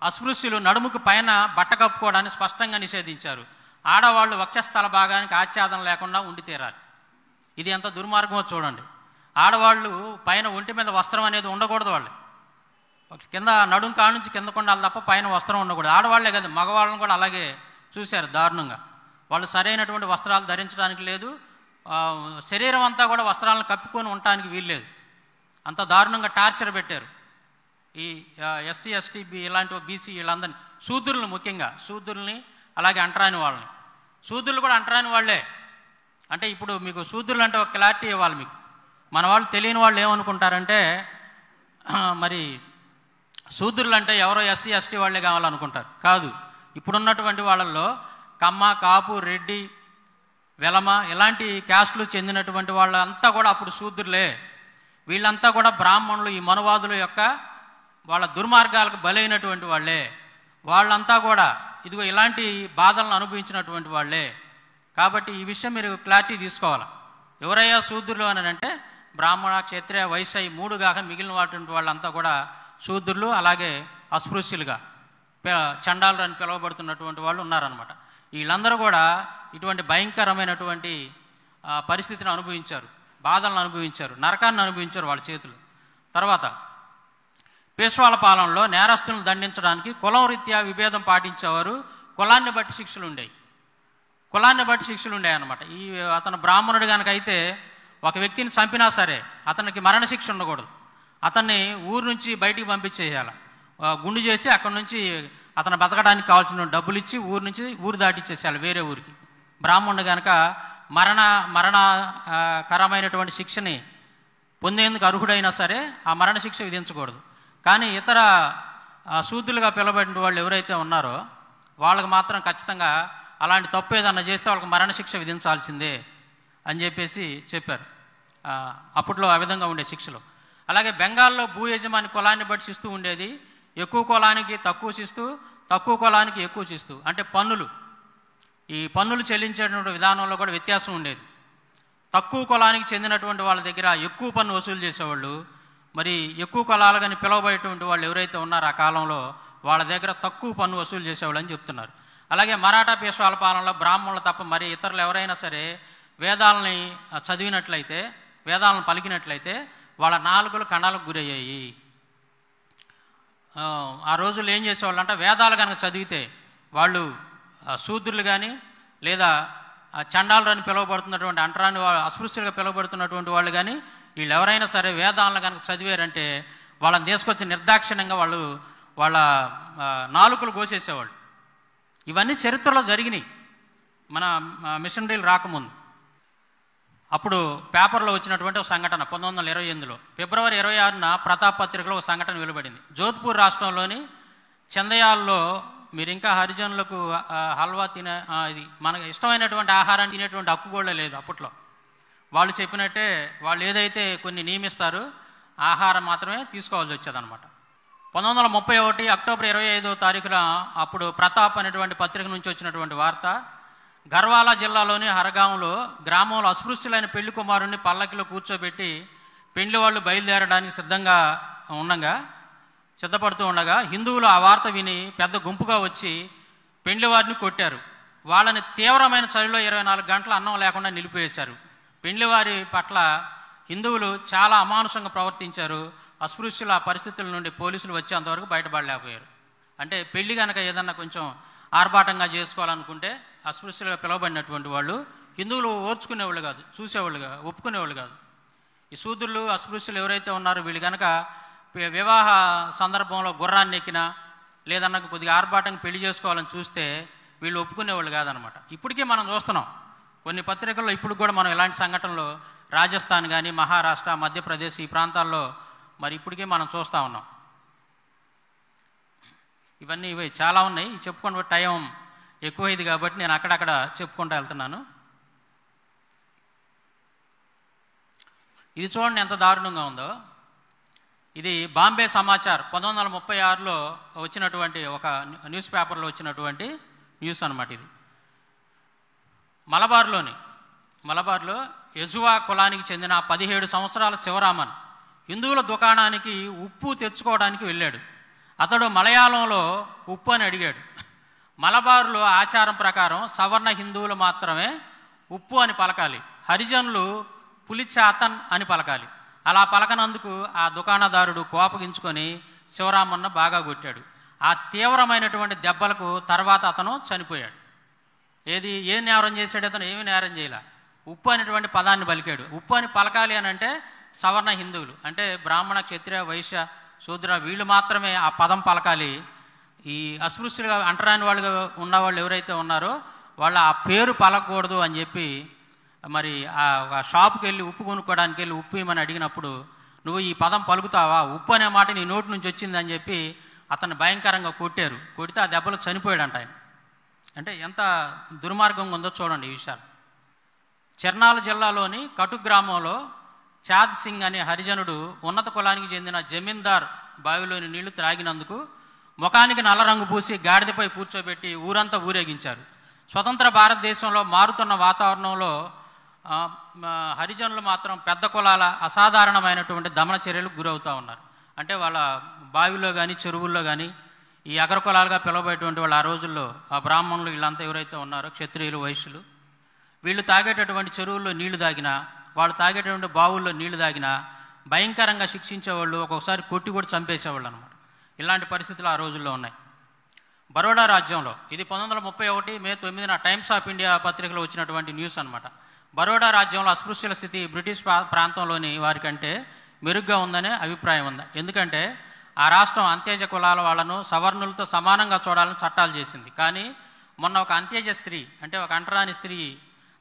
అస్పృశ్యులు నడుముకు పైన బట్ట కప్పుకోవడాన్ని స్పష్టంగా నిషేధించారు. ఆడవాళ్ళు వక్షస్థల భాగానికి ఆచ్ఛాదన లేకుండా ఉండి తీరాలి. ఇది ఎంత దుర్మార్గమో చూడండి. ఆడవాళ్ళు పైన ఒంటి మీద వస్త్రం అనేది ఉండకూడదు, వాళ్ళు కింద నడుము కాడ నుంచి కింద కొండాలి తప్ప పైన వస్త్రం ఉండకూడదు. ఆడవాళ్లే కదా, మగవాళ్ళని కూడా అలాగే చూశారు దారుణంగా. వాళ్ళు సరైనటువంటి వస్త్రాలు ధరించడానికి లేదు, శరీరం అంతా కూడా వస్త్రాలను కప్పుకొని ఉండటానికి వీల్లేదు. అంత దారుణంగా టార్చర్ పెట్టారు ఈ ఎస్సీ ఎస్టీ ఇలాంటి బీసీ వీళ్ళందరినీ, శూద్రులను, ముఖ్యంగా శూద్రుల్ని, అలాగే అంటరాని వాళ్ళని. శూద్రులు కూడా అంటరాని వాళ్ళే. అంటే ఇప్పుడు మీకు శూద్రులు అంటే ఒక క్లారిటీ ఇవ్వాలి మీకు. మన వాళ్ళు తెలియని వాళ్ళు ఏమనుకుంటారంటే, మరి శూద్రులు అంటే ఎవరో ఎస్సీ ఎస్టీ వాళ్ళే కావాలనుకుంటారు. కాదు, ఇప్పుడున్నటువంటి వాళ్ళల్లో కమ్మ, కాపు, రెడ్డి, వెలమ ఇలాంటి క్యాస్టులు చెందినటువంటి వాళ్ళంతా కూడా అప్పుడు శూద్రులే. వీళ్ళంతా కూడా బ్రాహ్మణులు, ఈ మనువాదుల యొక్క వాళ్ళ దుర్మార్గాలకు బలైనటువంటి వాళ్ళే. వాళ్ళంతా కూడా ఇదిగో ఇలాంటి బాధలను అనుభవించినటువంటి వాళ్ళే. కాబట్టి ఈ విషయం మీరు క్లారిటీ తీసుకోవాలి. ఎవరయ్యా శూద్రులు అని అంటే బ్రాహ్మణ, క్షత్రియ, వైశ్య ఈ 3 కాక మిగిలిన వాళ్ళంతా కూడా శూద్రులు, అలాగే అస్పృశ్యులుగా చండాలు అని పిలువబడుతున్నటువంటి వాళ్ళు ఉన్నారనమాట. వీళ్ళందరూ కూడా ఇటువంటి భయంకరమైనటువంటి పరిస్థితిని అనుభవించారు, బాధలను అనుభవించారు, నరకాన్ని అనుభవించారు వాళ్ళ చేతులు. తర్వాత పేష్వాల పాలనలో నేరస్తులను దండించడానికి కులం రీత్యా విభేదం పాటించేవారు. కులాన్ని బట్టి శిక్షలు ఉండేవి, అన్నమాట. అతను బ్రాహ్మణుడు కనుక అయితే ఒక వ్యక్తిని చంపినా సరే అతనికి మరణశిక్ష ఉండకూడదు. అతన్ని ఊరు నుంచి బయటికి పంపించేయాలి, గుండు చేసి అక్కడి నుంచి అతను బతకడానికి కావాల్సిన డబ్బులు ఇచ్చి ఊరు దాటిచ్చేసేయాలి వేరే ఊరికి. బ్రాహ్మణుడు కనుక మరణకరమైనటువంటి శిక్షని పొందేందుకు అర్హుడైనా సరే ఆ మరణశిక్ష విధించకూడదు. కానీ ఇతర శూద్రులుగా పిలవబడిన వాళ్ళు ఎవరైతే ఉన్నారో వాళ్ళకి మాత్రం ఖచ్చితంగా అలాంటి తప్పు ఏదన్నా చేస్తే వాళ్ళకి మరణశిక్ష విధించాల్సిందే అని చెప్పేసి చెప్పారు. అప్పట్లో ఆ విధంగా ఉండే శిక్షలు. అలాగే బెంగాల్లో భూ యజమాని కులాన్ని బట్టి శిస్తు ఉండేది. ఎక్కువ కులానికి తక్కువ శిస్తు, తక్కువ కులానికి ఎక్కువ శిస్తు. అంటే ఈ పన్నులు చెల్లించేటువంటి విధానంలో కూడా వ్యత్యాసం ఉండేది. తక్కువ కులానికి చెందినటువంటి వాళ్ళ దగ్గర ఎక్కువ పన్ను వసూలు చేసేవాళ్ళు. మరి ఎక్కువ కులాలు కానీ పిలువబడేటువంటి వాళ్ళు ఎవరైతే ఉన్నారో ఆ కాలంలో వాళ్ళ దగ్గర తక్కువ పన్ను వసూలు చేసేవాళ్ళు అని చెప్తున్నారు. అలాగే మరాఠా పేష్వాల పాలనలో బ్రాహ్మణులు తప్ప మరి ఇతరులు ఎవరైనా సరే వేదాలని చదివినట్లయితే, వేదాలను పలికినట్లయితే వాళ్ళ నాలుకలు కణాలకు గురయ్యాయి. ఆ రోజుల్లో ఏం చేసేవాళ్ళు అంటే వేదాలు కనుక చదివితే వాళ్ళు శూద్రులు కానీ లేదా చండాలు అని పిలువబడుతున్నటువంటి అంటరాని అస్పృశ్యులుగా పిలువబడుతున్నటువంటి వాళ్ళు కానీ వీళ్ళు ఎవరైనా సరే వేదాలను కనుక చదివారంటే వాళ్ళని తీసుకొచ్చి నిర్దాక్షిణ్యంగా వాళ్ళ నాలుకలు కోసేసేవాళ్ళు. ఇవన్నీ చరిత్రలో జరిగినాయి మన మిషనరీలు రాకముందు. అప్పుడు పేపర్లో వచ్చినటువంటి ఒక సంఘటన 1928లో ఫిబ్రవరి 26న ప్రతాప్ పత్రికలో ఒక సంఘటన వెలువడింది. జోధ్పూర్ రాష్ట్రంలోని చందయాల్లో మీరు ఇంకా హరిజనులకు హల్వా ఇది మనకు ఇష్టమైనటువంటి ఆహారాన్ని తినేటువంటి హక్కు కూడా లేదు అప్పట్లో. వాళ్ళు చెప్పినట్టే వాళ్ళు ఏదైతే కొన్ని నియమిస్తారో ఆహారం మాత్రమే తీసుకోవాల్సి వచ్చేదన్నమాట. 1931 అక్టోబర్ 25వ తారీఖున అప్పుడు ప్రతాప్ అనేటువంటి పత్రిక నుంచి వచ్చినటువంటి వార్త, గర్వాలా జిల్లాలోని హరగాంలో గ్రామంలో అస్పృశ్యులైన పెళ్లి కుమారుణ్ణి పల్లకిలో కూర్చోబెట్టి పెళ్లి వాళ్ళు బయలుదేరడానికి సిద్ధపడుతూ ఉండగా హిందువులు ఆ వార్త విని పెద్ద గుంపుగా వచ్చి పెళ్లి వారిని కొట్టారు. వాళ్ళని తీవ్రమైన చలిలో 24 గంటలు అన్నం లేకుండా నిలిపివేశారు. పెళ్లివారి పట్ల హిందువులు చాలా అమానుషంగా ప్రవర్తించారు. అస్పృశ్యుల ఆ పరిస్థితుల నుండి పోలీసులు వచ్చేంతవరకు బయటపడలేకపోయారు. అంటే పెళ్లి కనుక ఏదన్నా కొంచెం ఆర్భాటంగా చేసుకోవాలనుకుంటే అస్పృశ్యులుగా పిలువబడినటువంటి వాళ్ళు హిందువులు ఓర్చుకునేవాళ్ళు కాదు, చూసేవాళ్ళు కాదు, ఒప్పుకునేవాళ్ళు కాదు. ఈ శూద్రులు అస్పృశ్యులు ఎవరైతే ఉన్నారో వీళ్ళు కనుక వివాహ సందర్భంలో గుర్రాన్ని ఎక్కినా లేదన్నా కొద్దిగా ఆర్భాటంగా పెళ్లి చేసుకోవాలని చూస్తే వీళ్ళు ఒప్పుకునేవాళ్ళు కాదనమాట. ఇప్పటికీ మనం చూస్తున్నాం కొన్ని పత్రికల్లో, ఇప్పుడు కూడా మనం ఇలాంటి సంఘటనలు రాజస్థాన్ కానీ మహారాష్ట్ర, మధ్యప్రదేశ్ ఈ ప్రాంతాల్లో మరి ఇప్పటికీ మనం చూస్తూ ఉన్నాం. ఇవి చాలా ఉన్నాయి. చెప్పుకుంటే టైం ఎక్కువైంది కాబట్టి నేను అక్కడక్కడ చెప్పుకుంటూ వెళ్తున్నాను. ఇది చూడండి ఎంత దారుణంగా ఉందో. ఇది బాంబే సమాచార్ 1936లో వచ్చినటువంటి ఒక న్యూస్ పేపర్లో వచ్చినటువంటి న్యూస్ అన్నమాట. ఇది మలబార్లో యజువా కులానికి చెందిన 17 సంవత్సరాల శివరామన్ హిందువుల దుకాణానికి ఉప్పు తెచ్చుకోవడానికి వెళ్ళాడు. అతడు మలయాళంలో ఉప్పు అని అడిగాడు. మలబార్లో ఆచారం ప్రకారం సవర్ణ హిందువులు మాత్రమే ఉప్పు అని పలకాలి, హరిజనులు పులిచాతన్ అని పలకాలి. అలా పలకనందుకు ఆ దుకాణదారుడు కోపగించుకొని శివరామన్న బాగా కొట్టాడు. ఆ తీవ్రమైనటువంటి దెబ్బలకు తర్వాత అతను చనిపోయాడు. ఏ నేరం చేశాడు అతను? ఏమీ నేరం చేయలే. ఉప్పు అనేటువంటి పదాన్ని పలికాడు. ఉప్పు అని పలకాలి అని అంటే సవర్ణ హిందువులు అంటే బ్రాహ్మణ, క్షత్రియ, వైశ్య, శూద్ర వీళ్ళు మాత్రమే ఆ పదం పలకాలి. ఈ అస్పృశ్యులుగా అంటరాని వాళ్ళుగా ఉన్నవాళ్ళు ఎవరైతే ఉన్నారో వాళ్ళు ఆ పేరు పలకూడదు అని చెప్పి మరి ఆ షాపుకి వెళ్ళి ఉప్పు కొనుక్కోవడానికి వెళ్ళి ఉప్పు ఇమ్మని అడిగినప్పుడు నువ్వు ఈ పదం పలుకుతావా, ఉప్పు అనే మాట నీ నోటి నుంచి వచ్చిందని చెప్పి అతన్ని భయంకరంగా కొట్టారు. కొడితే ఆ దెబ్బలు చనిపోయాడంట ఆయన. అంటే ఎంత దుర్మార్గంగా ఉందో చూడండి ఈ విషయాలు. చెర్నాల జిల్లాలోని కటు గ్రామంలో చాద్ సింగ్ అనే హరిజనుడు ఉన్నత కులానికి చెందిన జమీందార్ బావిలోని నీళ్లు త్రాగినందుకు ముఖానికి నల్ల రంగు పూసి గాడిదపై కూర్చోబెట్టి ఊరంతా ఊరేగించారు. స్వతంత్ర భారతదేశంలో మారుతున్న వాతావరణంలో హరిజనులు మాత్రం పెద్ద కులాల అసాధారణమైనటువంటి దమన చర్యలకు గురవుతూ ఉన్నారు. అంటే వాళ్ళ బావిలో కానీ చెరువుల్లో కానీ ఈ అగ్ర కులాలుగా పిలవబడేటువంటి వాళ్ళు ఆ రోజుల్లో ఆ బ్రాహ్మణులు వీళ్ళంతా ఎవరైతే ఉన్నారో క్షత్రియులు వైశ్యులు వీళ్ళు తాగేటటువంటి చెరువుల్లో నీళ్లు తాగినా వాళ్ళు తాగేటటువంటి బావుల్లో నీళ్లు తాగినా భయంకరంగా శిక్షించేవాళ్ళు, ఒక్కొక్కసారి కొట్టి కూడా చంపేసేవాళ్ళు అనమాట. ఇలాంటి పరిస్థితులు ఆ రోజుల్లో ఉన్నాయి. బరోడా రాజ్యంలో ఇది 1931 మే 9న టైమ్స్ ఆఫ్ ఇండియా పత్రికలో వచ్చినటువంటి న్యూస్ అనమాట. బరోడా రాజ్యంలో అస్పృశ్యుల స్థితి బ్రిటిష్ ప్రాంతంలోని వారికంటే మెరుగ్గా ఉందనే అభిప్రాయం ఉంది. ఎందుకంటే ఆ రాష్ట్రం అంత్యజ కులాల వాళ్ళను సవర్ణులతో సమానంగా చూడాలని చట్టాలు చేసింది. కానీ మొన్న ఒక అంత్యజ స్త్రీ, అంటే ఒక అంటరాని స్త్రీ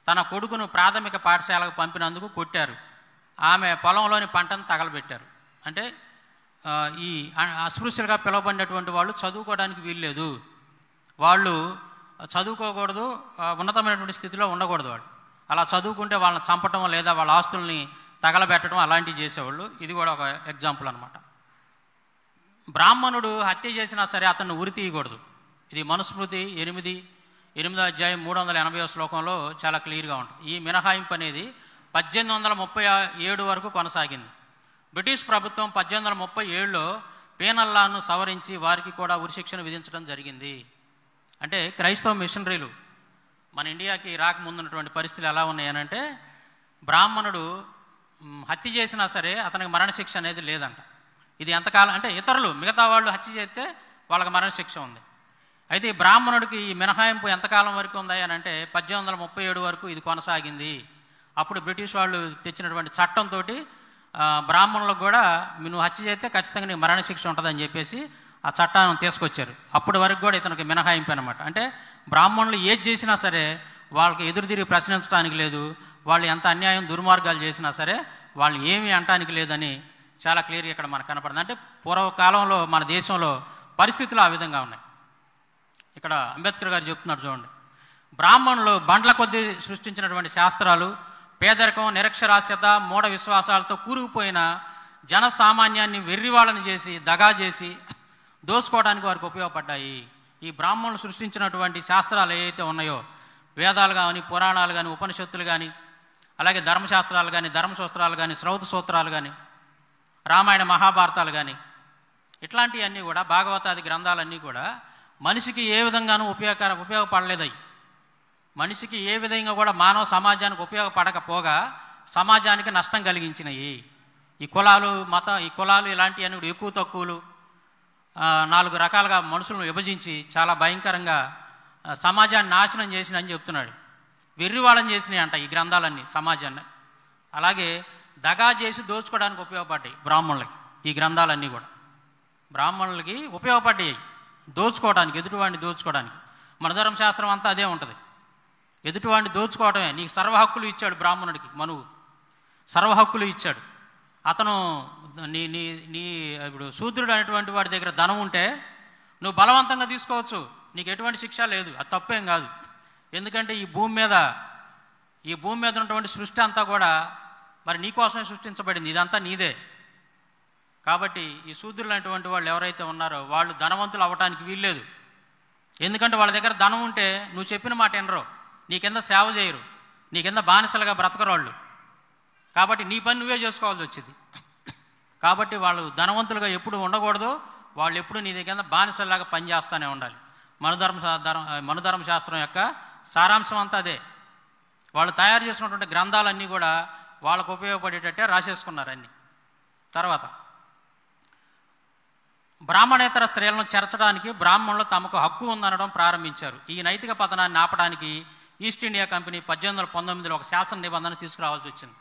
తన కొడుకును ప్రాథమిక పాఠశాలకు పంపినందుకు కొట్టారు. ఆమె పొలంలోని పంటను తగలబెట్టారు. అంటే ఈ అస్పృశ్యులుగా పిలువబడినటువంటి వాళ్ళు చదువుకోవడానికి వీల్లేదు, వాళ్ళు చదువుకోకూడదు, ఉన్నతమైనటువంటి స్థితిలో ఉండకూడదు. వాళ్ళు అలా చదువుకుంటే వాళ్ళని చంపటం లేదా వాళ్ళ ఆస్తుల్ని తగలబెట్టడం అలాంటివి చేసేవాళ్ళు. ఇది కూడా ఒక ఎగ్జాంపుల్ అనమాట. బ్రాహ్మణుడు హత్య చేసినా సరే అతన్ని ఉరి తీయకూడదు. ఇది మనుస్మృతి 8వ అధ్యాయం 380వ శ్లోకంలో చాలా క్లియర్గా ఉంటుంది. ఈ మినహాయింపు అనేది 1837 వరకు కొనసాగింది. బ్రిటిష్ ప్రభుత్వం 1837లో పీనల్ లాను సవరించి వారికి కూడా ఉరిశిక్షను విధించడం జరిగింది. అంటే క్రైస్తవ మిషనరీలు మన ఇండియాకి రాకముందున్నటువంటి పరిస్థితులు ఎలా ఉన్నాయనంటే బ్రాహ్మణుడు హత్య చేసినా సరే అతనికి మరణశిక్ష అనేది లేదంట. ఇది ఎంతకాలం అంటే ఇతరులు మిగతా వాళ్ళు హత్య చేస్తే వాళ్ళకి మరణశిక్ష ఉంది. అయితే ఈ బ్రాహ్మణుడికి ఈ మినహాయింపు ఎంతకాలం వరకు ఉంది అని అంటే 1837 వరకు ఇది కొనసాగింది. అప్పుడు బ్రిటిష్ వాళ్ళు తెచ్చినటువంటి చట్టంతో బ్రాహ్మణులకు కూడా నువ్వు హత్య చేస్తే ఖచ్చితంగా నీకు మరణశిక్ష ఉంటుందని చెప్పేసి ఆ చట్టాన్ని తీసుకొచ్చారు. అప్పటి వరకు కూడా ఇతనికి మినహాయింపు అనమాట. అంటే బ్రాహ్మణులు ఏది చేసినా సరే వాళ్ళకి ఎదురు తిరిగి ప్రశ్నించడానికి లేదు, వాళ్ళు ఎంత అన్యాయం దుర్మార్గాలు చేసినా సరే వాళ్ళు ఏమీ అనటానికి లేదని చాలా క్లియర్గా ఇక్కడ మనకు కనపడుతుంది. అంటే పూర్వకాలంలో మన దేశంలో పరిస్థితులు ఆ విధంగా ఉన్నాయి. ఇక్కడ అంబేద్కర్ గారు చెప్తున్నారు చూడండి, బ్రాహ్మణులు బండ్ల కొద్దీ సృష్టించినటువంటి శాస్త్రాలు పేదరికం, నిరక్షరాస్యత, మూఢ విశ్వాసాలతో కూరుకుపోయిన జనసామాన్యాన్ని వెర్రివాళ్ళని చేసి దగా చేసి దోసుకోవడానికి వారికి ఉపయోగపడ్డాయి. ఈ బ్రాహ్మణులు సృష్టించినటువంటి శాస్త్రాలు ఏవైతే ఉన్నాయో వేదాలు కానీ పురాణాలు కానీ ఉపనిషత్తులు కానీ అలాగే ధర్మశాస్త్రాలు కానీ ధర్మసూత్రాలు కానీ శ్రౌత సూత్రాలు కానీ రామాయణ మహాభారతాలు కానీ ఇట్లాంటివన్నీ కూడా భాగవతాది గ్రంథాలన్నీ కూడా మనిషికి ఏ విధంగానూ ఉపయోగపడలేదయి. మనిషికి ఏ విధంగా కూడా మానవ సమాజానికి ఉపయోగపడకపోగా సమాజానికి నష్టం కలిగించినవి. ఈ కులాలు ఇలాంటివన్నీ కూడా ఎక్కువ తక్కువలు 4 రకాలుగా మనుషులను విభజించి చాలా భయంకరంగా సమాజాన్ని నాశనం చేసినని చెప్తున్నాడు. వెర్రివాళ్ళని చేసినాయి అంట ఈ గ్రంథాలన్నీ సమాజాన్ని. అలాగే దగా చేసి దోచుకోవడానికి ఉపయోగపడ్డాయి బ్రాహ్మణులకి. ఈ గ్రంథాలన్నీ కూడా బ్రాహ్మణులకి ఉపయోగపడ్డాయి దోచుకోవడానికి, ఎదుటివాడిని దోచుకోవడానికి. మన ధర్మశాస్త్రం అంతా అదే ఉంటుంది, ఎదుటివాడిని దోచుకోవడమే. నీకు సర్వ హక్కులు ఇచ్చాడు బ్రాహ్మణుడికి, మనువు సర్వ హక్కులు ఇచ్చాడు. అతను నీ ఇప్పుడు శూద్రుడు అనేటువంటి వాడి దగ్గర ధనం ఉంటే నువ్వు బలవంతంగా తీసుకోవచ్చు, నీకు ఎటువంటి శిక్ష లేదు, అది తప్పేం కాదు. ఎందుకంటే ఈ భూమి మీద ఉన్నటువంటి సృష్టి అంతా కూడా మరి నీకోసమే సృష్టించబడింది, ఇదంతా నీదే. కాబట్టి ఈ శూద్రులు అనేటువంటి వాళ్ళు ఎవరైతే ఉన్నారో వాళ్ళు ధనవంతులు అవ్వటానికి వీల్లేదు. ఎందుకంటే వాళ్ళ దగ్గర ధనం ఉంటే నువ్వు చెప్పిన మాట వినరు, నీ కింద సేవ చేయరు, నీ కింద బానిసలుగా బ్రతకరోళ్ళు. కాబట్టి నీ పని నువ్వే చేసుకోవాల్సి వచ్చింది. కాబట్టి వాళ్ళు ధనవంతులుగా ఎప్పుడు ఉండకూడదు, వాళ్ళు ఎప్పుడు నీ దగ్గర బానిసలాగా పనిచేస్తూనే ఉండాలి. మనుధర్మశాస్త్రం యొక్క సారాంశం అంతా అదే. వాళ్ళు తయారు చేసినటువంటి గ్రంథాలన్నీ కూడా వాళ్ళకు ఉపయోగపడేటట్టే రాసేసుకున్నారు అన్నీ. తర్వాత బ్రాహ్మణేతర స్త్రీలను చేర్చడానికి బ్రాహ్మణులు తమకు హక్కు ఉందనడం ప్రారంభించారు. ఈ నైతిక పతనాన్ని ఆపడానికి ఈస్ట్ ఇండియా కంపెనీ 1819లో ఒక శాసన నిబంధన తీసుకురావాల్సి వచ్చింది.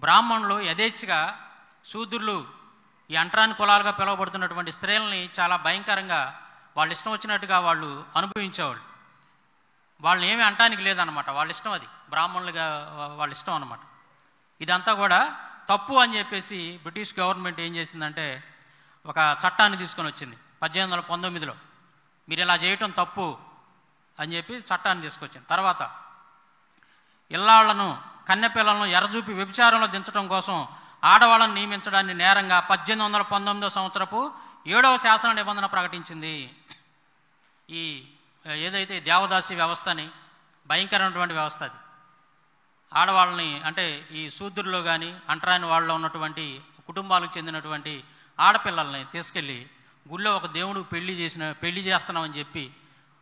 బ్రాహ్మణులు యథేచ్ఛగా శూద్రులు ఈ అంటరాని కులాలుగా పిలువబడుతున్నటువంటి స్త్రీలని చాలా భయంకరంగా వాళ్ళు ఇష్టం వచ్చినట్టుగా వాళ్ళు అనుభవించేవాళ్ళు. వాళ్ళని ఏమీ అంటానికి లేదన్నమాట, వాళ్ళ ఇష్టం, అది బ్రాహ్మణులుగా వాళ్ళ ఇష్టం అన్నమాట. ఇదంతా కూడా తప్పు అని చెప్పేసి బ్రిటిష్ గవర్నమెంట్ ఏం చేసిందంటే ఒక చట్టాన్ని తీసుకొని వచ్చింది 1819లో. మీరు ఇలా చేయటం తప్పు అని చెప్పి చట్టాన్ని తీసుకొచ్చింది. తర్వాత ఇల్లాళ్లను కన్నెపిల్లలను ఎర్రజూపి వ్యభిచారంలో దించడం కోసం ఆడవాళ్ళను నియమించడాన్ని నేరంగా 1819 సంవత్సరపు 7వ శాసన నిబంధన ప్రకటించింది. ఈ ఏదైతే దేవదాసి వ్యవస్థ అని భయంకరమైనటువంటి వ్యవస్థ, అది ఆడవాళ్ళని అంటే ఈ శూద్రుల్లో కానీ అంటరాని వాళ్ళలో ఉన్నటువంటి కుటుంబాలకు చెందినటువంటి ఆడపిల్లల్ని తీసుకెళ్ళి గుళ్ళో ఒక దేవుడు పెళ్లి చేస్తున్నామని చెప్పి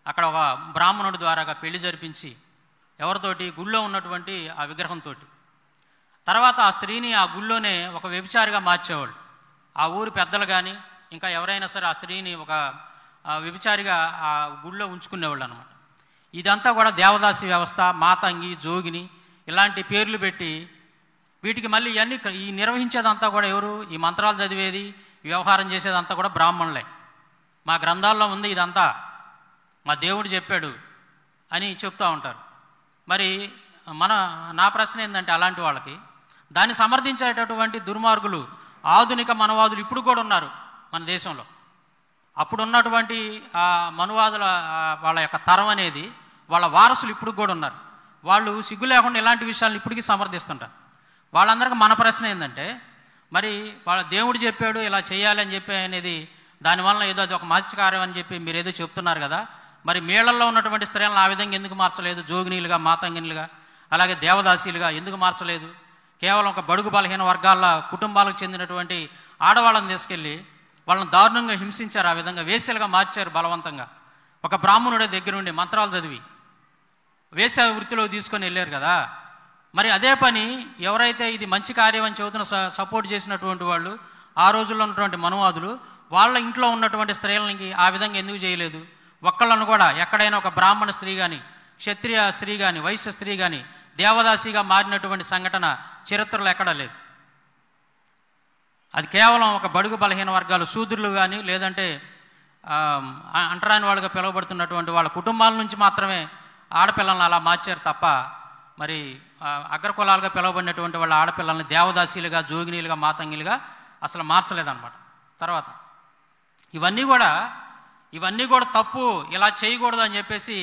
అక్కడ ఒక బ్రాహ్మణుడి ద్వారాగా పెళ్లి జరిపించి ఎవరితోటి గుళ్ళో ఉన్నటువంటి ఆ విగ్రహంతో తర్వాత ఆ స్త్రీని ఆ గుళ్ళోనే ఒక వ్యభిచారిగా మార్చేవాళ్ళు. ఆ ఊరి పెద్దలు కానీ ఇంకా ఎవరైనా సరే ఆ స్త్రీని ఒక వ్యభిచారిగా ఆ గుళ్ళో ఉంచుకునేవాళ్ళు అనమాట. ఇదంతా కూడా దేవదాసి వ్యవస్థ, మాతంగి, జోగిని ఇలాంటి పేర్లు పెట్టి వీటికి మళ్ళీ ఇవన్నీ ఈ నిర్వహించేదంతా కూడా ఎవరు? ఈ మంత్రాలు చదివేది, వ్యవహారం చేసేదంతా కూడా బ్రాహ్మణులే. మా గ్రంథాల్లో ఉంది ఇదంతా, మా దేవుడు చెప్పాడు అని చెప్తూ ఉంటారు. మరి నా ప్రశ్న ఏంటంటే, అలాంటి వాళ్ళకి దాన్ని సమర్థించేటటువంటి దుర్మార్గులు, ఆధునిక మనవాదులు ఇప్పుడు కూడా ఉన్నారు మన దేశంలో. అప్పుడు ఉన్నటువంటి మనువాదుల వాళ్ళ యొక్క తరం అనేది వాళ్ళ వారసులు ఇప్పుడు కూడా ఉన్నారు. వాళ్ళు సిగ్గు లేకుండా ఇలాంటి విషయాలను ఇప్పటికీ సమర్థిస్తుంటారు. వాళ్ళందరికీ మన ప్రశ్న ఏంటంటే, మరి వాళ్ళ దేవుడు చెప్పాడు ఇలా చేయాలి అని చెప్పి అనేది దానివల్ల ఏదో అది ఒక మత్స్యకార్యం అని చెప్పి మీరు ఏదో చెప్తున్నారు కదా, మరి మేళల్లో ఉన్నటువంటి స్త్రీలను ఆ విధంగా ఎందుకు మార్చలేదు? జోగినీలుగా, మాతంగినులుగా, అలాగే దేవదాసీలుగా ఎందుకు మార్చలేదు? కేవలం ఒక బడుగు బలహీన వర్గాల కుటుంబాలకు చెందినటువంటి ఆడవాళ్ళని తీసుకెళ్ళి వాళ్ళని దారుణంగా హింసించారు, ఆ విధంగా వేశ్యలుగా మార్చారు బలవంతంగా. ఒక బ్రాహ్మణుడి దగ్గర ఉండి మంత్రాలు చదివి వేశ్య వృత్తిలో తీసుకొని వెళ్ళారు కదా. మరి అదే పని ఎవరైతే ఇది మంచి కార్యం అని చెబుతున్న సపోర్ట్ చేసినటువంటి వాళ్ళు, ఆ రోజుల్లో ఉన్నటువంటి మనువాదులు, వాళ్ళ ఇంట్లో ఉన్నటువంటి స్త్రీలకి ఆ విధంగా ఎందుకు చేయలేదు? ఒక్కళ్ళను కూడా ఎక్కడైనా ఒక బ్రాహ్మణ స్త్రీ కానీ, క్షత్రియ స్త్రీ కానీ, వైశ్య స్త్రీ కానీ దేవదాసిగా మారినటువంటి సంఘటన చరిత్రలో ఎక్కడా లేదు. అది కేవలం ఒక బడుగు బలహీన వర్గాలు, శూద్రులు కానీ లేదంటే అంటరాని వాళ్ళుగా పిలువబడుతున్నటువంటి వాళ్ళ కుటుంబాల నుంచి మాత్రమే ఆడపిల్లలను అలా మార్చారు తప్ప, మరి అగ్రకులాలుగా పిలువబడినటువంటి వాళ్ళ ఆడపిల్లల్ని దేవదాసీలుగా, జోగినీలుగా, మాతంగిలుగా అసలు మార్చలేదన్నమాట. తర్వాత ఇవన్నీ కూడా తప్పు, ఇలా చేయకూడదు అని చెప్పేసి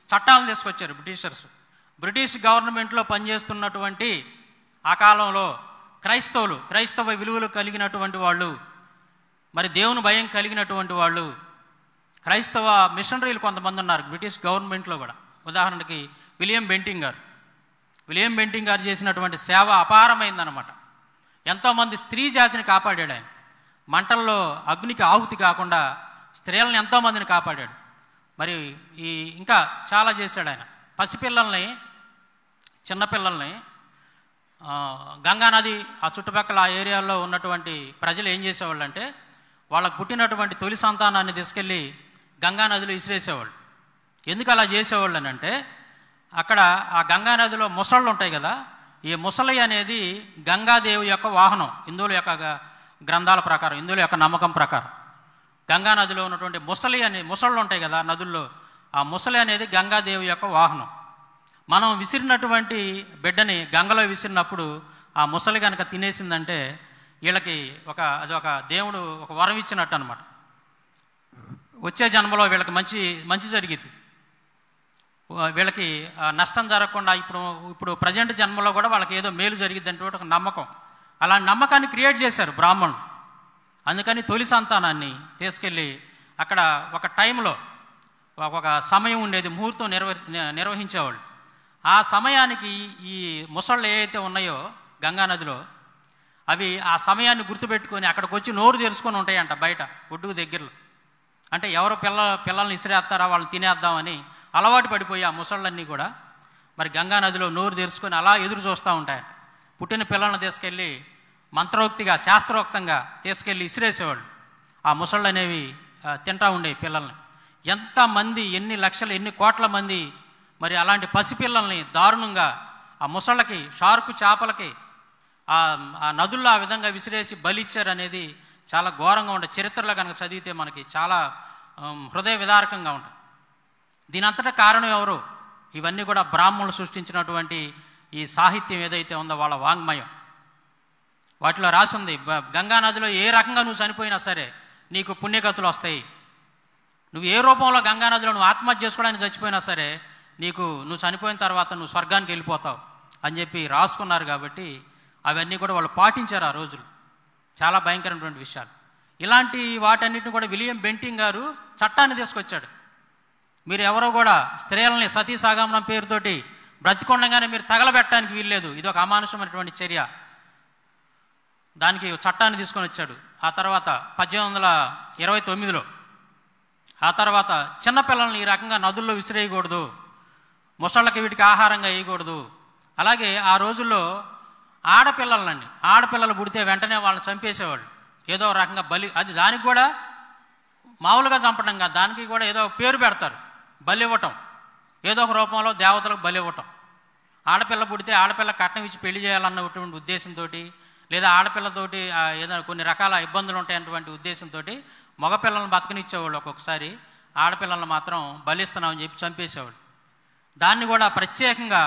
చట్టాలను తీసుకొచ్చారు బ్రిటిషర్స్. బ్రిటిష్ గవర్నమెంట్లో పనిచేస్తున్నటువంటి ఆ కాలంలో క్రైస్తవ విలువలు కలిగినటువంటి వాళ్ళు, మరి దేవుని భయం కలిగినటువంటి వాళ్ళు, క్రైస్తవ మిషనరీలు కొంతమంది ఉన్నారు బ్రిటిష్ గవర్నమెంట్లో కూడా. ఉదాహరణకి విలియం బెంటింగ్ గారు చేసినటువంటి సేవ అపారమైందనమాట. ఎంతోమంది స్త్రీ జాతిని కాపాడాడు ఆయన. మంటల్లో అగ్నికి ఆహుతి కాకుండా స్త్రీలను ఎంతోమందిని కాపాడాడు. మరి ఇంకా చాలా చేశాడు ఆయన. పసిపిల్లల్ని, చిన్నపిల్లల్ని గంగానది ఆ చుట్టుపక్కల ఆ ఏరియాలో ఉన్నటువంటి ప్రజలు ఏం చేసేవాళ్ళు అంటే, వాళ్ళకు పుట్టినటువంటి తొలి సంతానాన్ని తీసుకెళ్ళి గంగానదిలో ఇసిరేసేవాళ్ళు. ఎందుకు అలా చేసేవాళ్ళు అని అంటే, అక్కడ ఆ గంగానదిలో ముసళ్ళు ఉంటాయి కదా, ఈ ముసలి అనేది గంగాదేవి యొక్క వాహనం. హిందువుల యొక్క గ్రంథాల ప్రకారం, హిందువుల యొక్క నమ్మకం ప్రకారం గంగానదిలో ఉన్నటువంటి ముసళ్ళు ఉంటాయి కదా నదుల్లో, ఆ ముసలి అనేది గంగాదేవి యొక్క వాహనం. మనం విసిరినటువంటి బిడ్డని గంగలో విసిరినప్పుడు ఆ ముసలి కనుక తినేసిందంటే వీళ్ళకి అదొక దేవుడు ఒక వరం ఇచ్చినట్టు అనమాట. వచ్చే జన్మలో వీళ్ళకి మంచి జరిగింది, వీళ్ళకి నష్టం జరగకుండా ఇప్పుడు ప్రజెంట్ జన్మలో కూడా వాళ్ళకి ఏదో మేలు జరిగిద్ది అంటే ఒక నమ్మకం. అలాంటి నమ్మకాన్ని క్రియేట్ చేశారు బ్రాహ్మణులు. అందుకని తొలి సంతానాన్ని తీసుకెళ్ళి అక్కడ ఒక టైంలో ఒక సమయం ఉండేది, ముహూర్తం నిర్వహించేవాళ్ళు. ఆ సమయానికి ఈ ముసళ్ళు ఏవైతే ఉన్నాయో గంగానదిలో, అవి ఆ సమయాన్ని గుర్తుపెట్టుకొని అక్కడికి వచ్చి నోరు తెరుచుకొని ఉంటాయంట బయట ఒడ్డుకు దగ్గరలో. అంటే ఎవరో పిల్లల్ని ఇసిరేస్తారా, వాళ్ళని తినేద్దామని అలవాటు పడిపోయి ఆ ముసళ్ళన్నీ కూడా మరి గంగానదిలో నోరు తెరుచుకొని అలా ఎదురు చూస్తూ ఉంటాయంట. పుట్టిన పిల్లల్ని తీసుకెళ్ళి మంత్రోక్తిగా, శాస్త్రోక్తంగా తీసుకెళ్ళి ఇసిరేసేవాళ్ళు. ఆ ముసళ్ళు అనేవి తింటూ ఉండేవి పిల్లల్ని. ఎంతమంది, ఎన్ని లక్షలు, ఎన్ని కోట్ల మంది మరి అలాంటి పసిపిల్లల్ని దారుణంగా ఆ ముసళ్ళకి, షార్కు చేపలకి ఆ నదుల్లో ఆ విధంగా విసిరేసి బలిచ్చారు అనేది చాలా ఘోరంగా ఉంటుంది. చరిత్రలో కనుక చదివితే మనకి చాలా హృదయ విదారకంగా ఉంటుంది. దీనంతటా కారణం ఎవరు? ఇవన్నీ కూడా బ్రాహ్మణులు సృష్టించినటువంటి ఈ సాహిత్యం ఏదైతే ఉందో వాళ్ళ వాంగ్మయం. వాటిలో రాసి ఉంది, గంగానదిలో ఏ రకంగా నువ్వు చనిపోయినా సరే నీకు పుణ్యగతులు వస్తాయి. నువ్వు ఏ రూపంలో గంగానదిలో నువ్వు ఆత్మహత్య చేసుకోవడానికి చచ్చిపోయినా సరే నువ్వు చనిపోయిన తర్వాత నువ్వు స్వర్గానికి వెళ్ళిపోతావు. అని చెప్పి రాసుకున్నారు. కాబట్టి అవన్నీ కూడా వాళ్ళు పాటించారు ఆ రోజులు. చాలా భయంకరమైనటువంటి విషయాలు. ఇలాంటి వాటన్నిటిని కూడా విలియం బెంటింగ్ గారు చట్టాన్ని తీసుకొచ్చాడు. మీరు ఎవరో కూడా స్త్రీలని సతీ సాగమనం పేరుతోటి బ్రతికొండగానే మీరు తగలబెట్టడానికి వీల్లేదు, ఇది ఒక అమానుషమైనటువంటి చర్య. దానికి చట్టాన్ని తీసుకొని వచ్చాడు. ఆ తర్వాత 1829లో ఆ తర్వాత చిన్నపిల్లల్ని ఈ రకంగా నదుల్లో విసిరేయకూడదు, ముసళ్ళకి వీటికి ఆహారంగా వేయకూడదు. అలాగే ఆ రోజుల్లో ఆడపిల్లలు పుడితే వెంటనే వాళ్ళని చంపేసేవాళ్ళు, ఏదో రకంగా బలి. అది దానికి కూడా మామూలుగా చంపడం కాదు, దానికి కూడా ఏదో పేరు పెడతారు, బలి ఇవ్వటం, ఏదో ఒక రూపంలో దేవతలకు బలి ఇవ్వటం. ఆడపిల్ల పుడితే ఆడపిల్ల కట్నం ఇచ్చి పెళ్లి చేయాలన్నటువంటి ఉద్దేశంతో, లేదా ఆడపిల్లతోటి ఏదైనా కొన్ని రకాల ఇబ్బందులు ఉంటాయన్నటువంటి ఉద్దేశంతో మగపిల్లలను బతకనిచ్చేవాళ్ళు. ఒక్కొక్కసారి ఆడపిల్లలను మాత్రం బలిస్తున్నామని చెప్పి చంపేసేవాళ్ళు. దాన్ని కూడా ప్రత్యేకంగా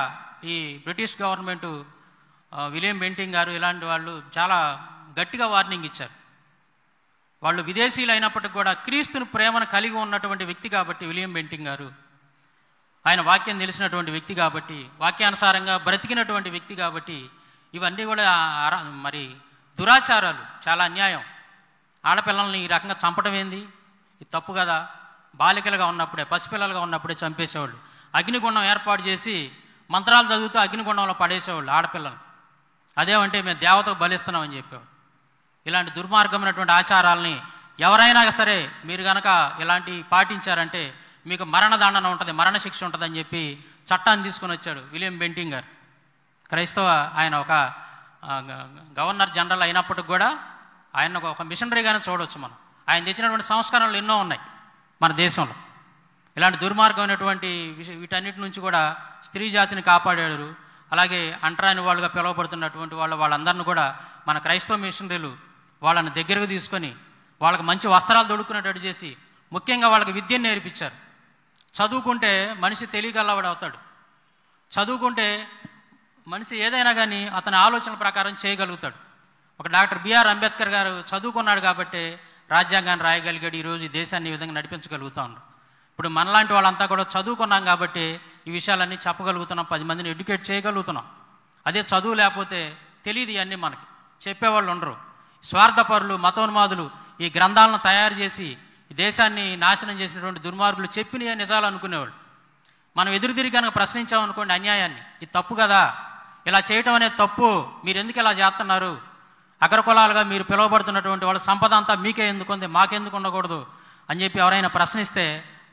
ఈ బ్రిటిష్ గవర్నమెంటు, విలియం బెంటింగ్ గారు ఇలాంటి వాళ్ళు చాలా గట్టిగా వార్నింగ్ ఇచ్చారు. వాళ్ళు విదేశీయులు అయినప్పటికీ కూడా క్రీస్తుని ప్రేమను కలిగి ఉన్నటువంటి వ్యక్తి కాబట్టి విలియం బెంటింగ్ గారు, ఆయన వాక్యం తెలిసినటువంటి వ్యక్తి కాబట్టి, వాక్యానుసారంగా బ్రతికినటువంటి వ్యక్తి కాబట్టి, ఇవన్నీ కూడా మరి దురాచారాలు, చాలా అన్యాయం. ఆడపిల్లల్ని ఈ రకంగా చంపడం ఏంది? ఇది తప్పు కదా. బాలికలుగా ఉన్నప్పుడే, పసిపిల్లలుగా ఉన్నప్పుడే చంపేసేవాళ్ళు. అగ్నిగుండం ఏర్పాటు చేసి మంత్రాలు చదువుతూ అగ్నిగుండంలో పడేసేవాళ్ళు ఆడపిల్లలు. అదేమంటే మేము దేవతకు బలిస్తున్నామని చెప్పేవాళ్ళు. ఇలాంటి దుర్మార్గమైనటువంటి ఆచారాలని ఎవరైనా సరే మీరు కనుక ఇలాంటి పాటించారంటే మీకు మరణదండన ఉంటుంది, మరణశిక్ష ఉంటుందని చెప్పి చట్టాన్ని తీసుకొని వచ్చాడు విలియం బెంటింగ్ గారు. క్రైస్తవ ఆయన ఒక గవర్నర్ జనరల్ అయినప్పటికి కూడా ఆయన ఒక మిషనరీగానే చూడవచ్చు మనం. ఆయన తెచ్చినటువంటి సంస్కరణలు ఎన్నో ఉన్నాయి మన దేశంలో. ఇలాంటి దుర్మార్గమైనటువంటి వీటన్నిటి నుంచి కూడా స్త్రీ జాతిని కాపాడారు. అలాగే అంటరాని వాళ్ళుగా పిలువబడుతున్నటువంటి వాళ్ళందరినీ కూడా మన క్రైస్తవ మిషనరీలు వాళ్ళని దగ్గరకు తీసుకొని వాళ్ళకి మంచి వస్త్రాలు దొడుకునేటట్టు చేసి, ముఖ్యంగా వాళ్ళకి విద్యను నేర్పించారు. చదువుకుంటే మనిషి తెలియగలవాడు అవుతాడు. చదువుకుంటే మనిషి ఏదైనా కానీ అతని ఆలోచన ప్రకారం చేయగలుగుతాడు. ఒక డాక్టర్ బిఆర్ అంబేద్కర్ గారు చదువుకున్నాడు కాబట్టి రాజ్యాంగాన్ని రాయగలిగాడు. ఈరోజు ఈ దేశాన్ని ఈ విధంగా నడిపించగలుగుతా ఉన్నాడు. ఇప్పుడు మనలాంటి వాళ్ళంతా కూడా చదువుకున్నాం కాబట్టి ఈ విషయాలన్నీ చెప్పగలుగుతున్నాం, 10 మందిని ఎడ్యుకేట్ చేయగలుగుతున్నాం. అదే చదువు లేకపోతే తెలియదు, ఇవన్నీ మనకి చెప్పేవాళ్ళు ఉండరు. స్వార్థపరులు, మతోన్మాదులు ఈ గ్రంథాలను తయారు చేసి ఈ దేశాన్ని నాశనం చేసినటువంటి దుర్మార్గులు చెప్పిన నిజాలు అనుకునేవాళ్ళు. మనం ఎదురు తిరిగి కనుక ప్రశ్నించామనుకోండి అన్యాయాన్ని, ఇది తప్పు కదా, ఇలా చేయటం అనేది తప్పు, మీరు ఎందుకు ఇలా చేస్తున్నారు, అగ్రకులాలుగా మీరు పిలువబడుతున్నటువంటి వాళ్ళ సంపద అంతా మీకే ఎందుకు ఉంది, మాకెందుకు ఉండకూడదు అని చెప్పి ఎవరైనా ప్రశ్నిస్తే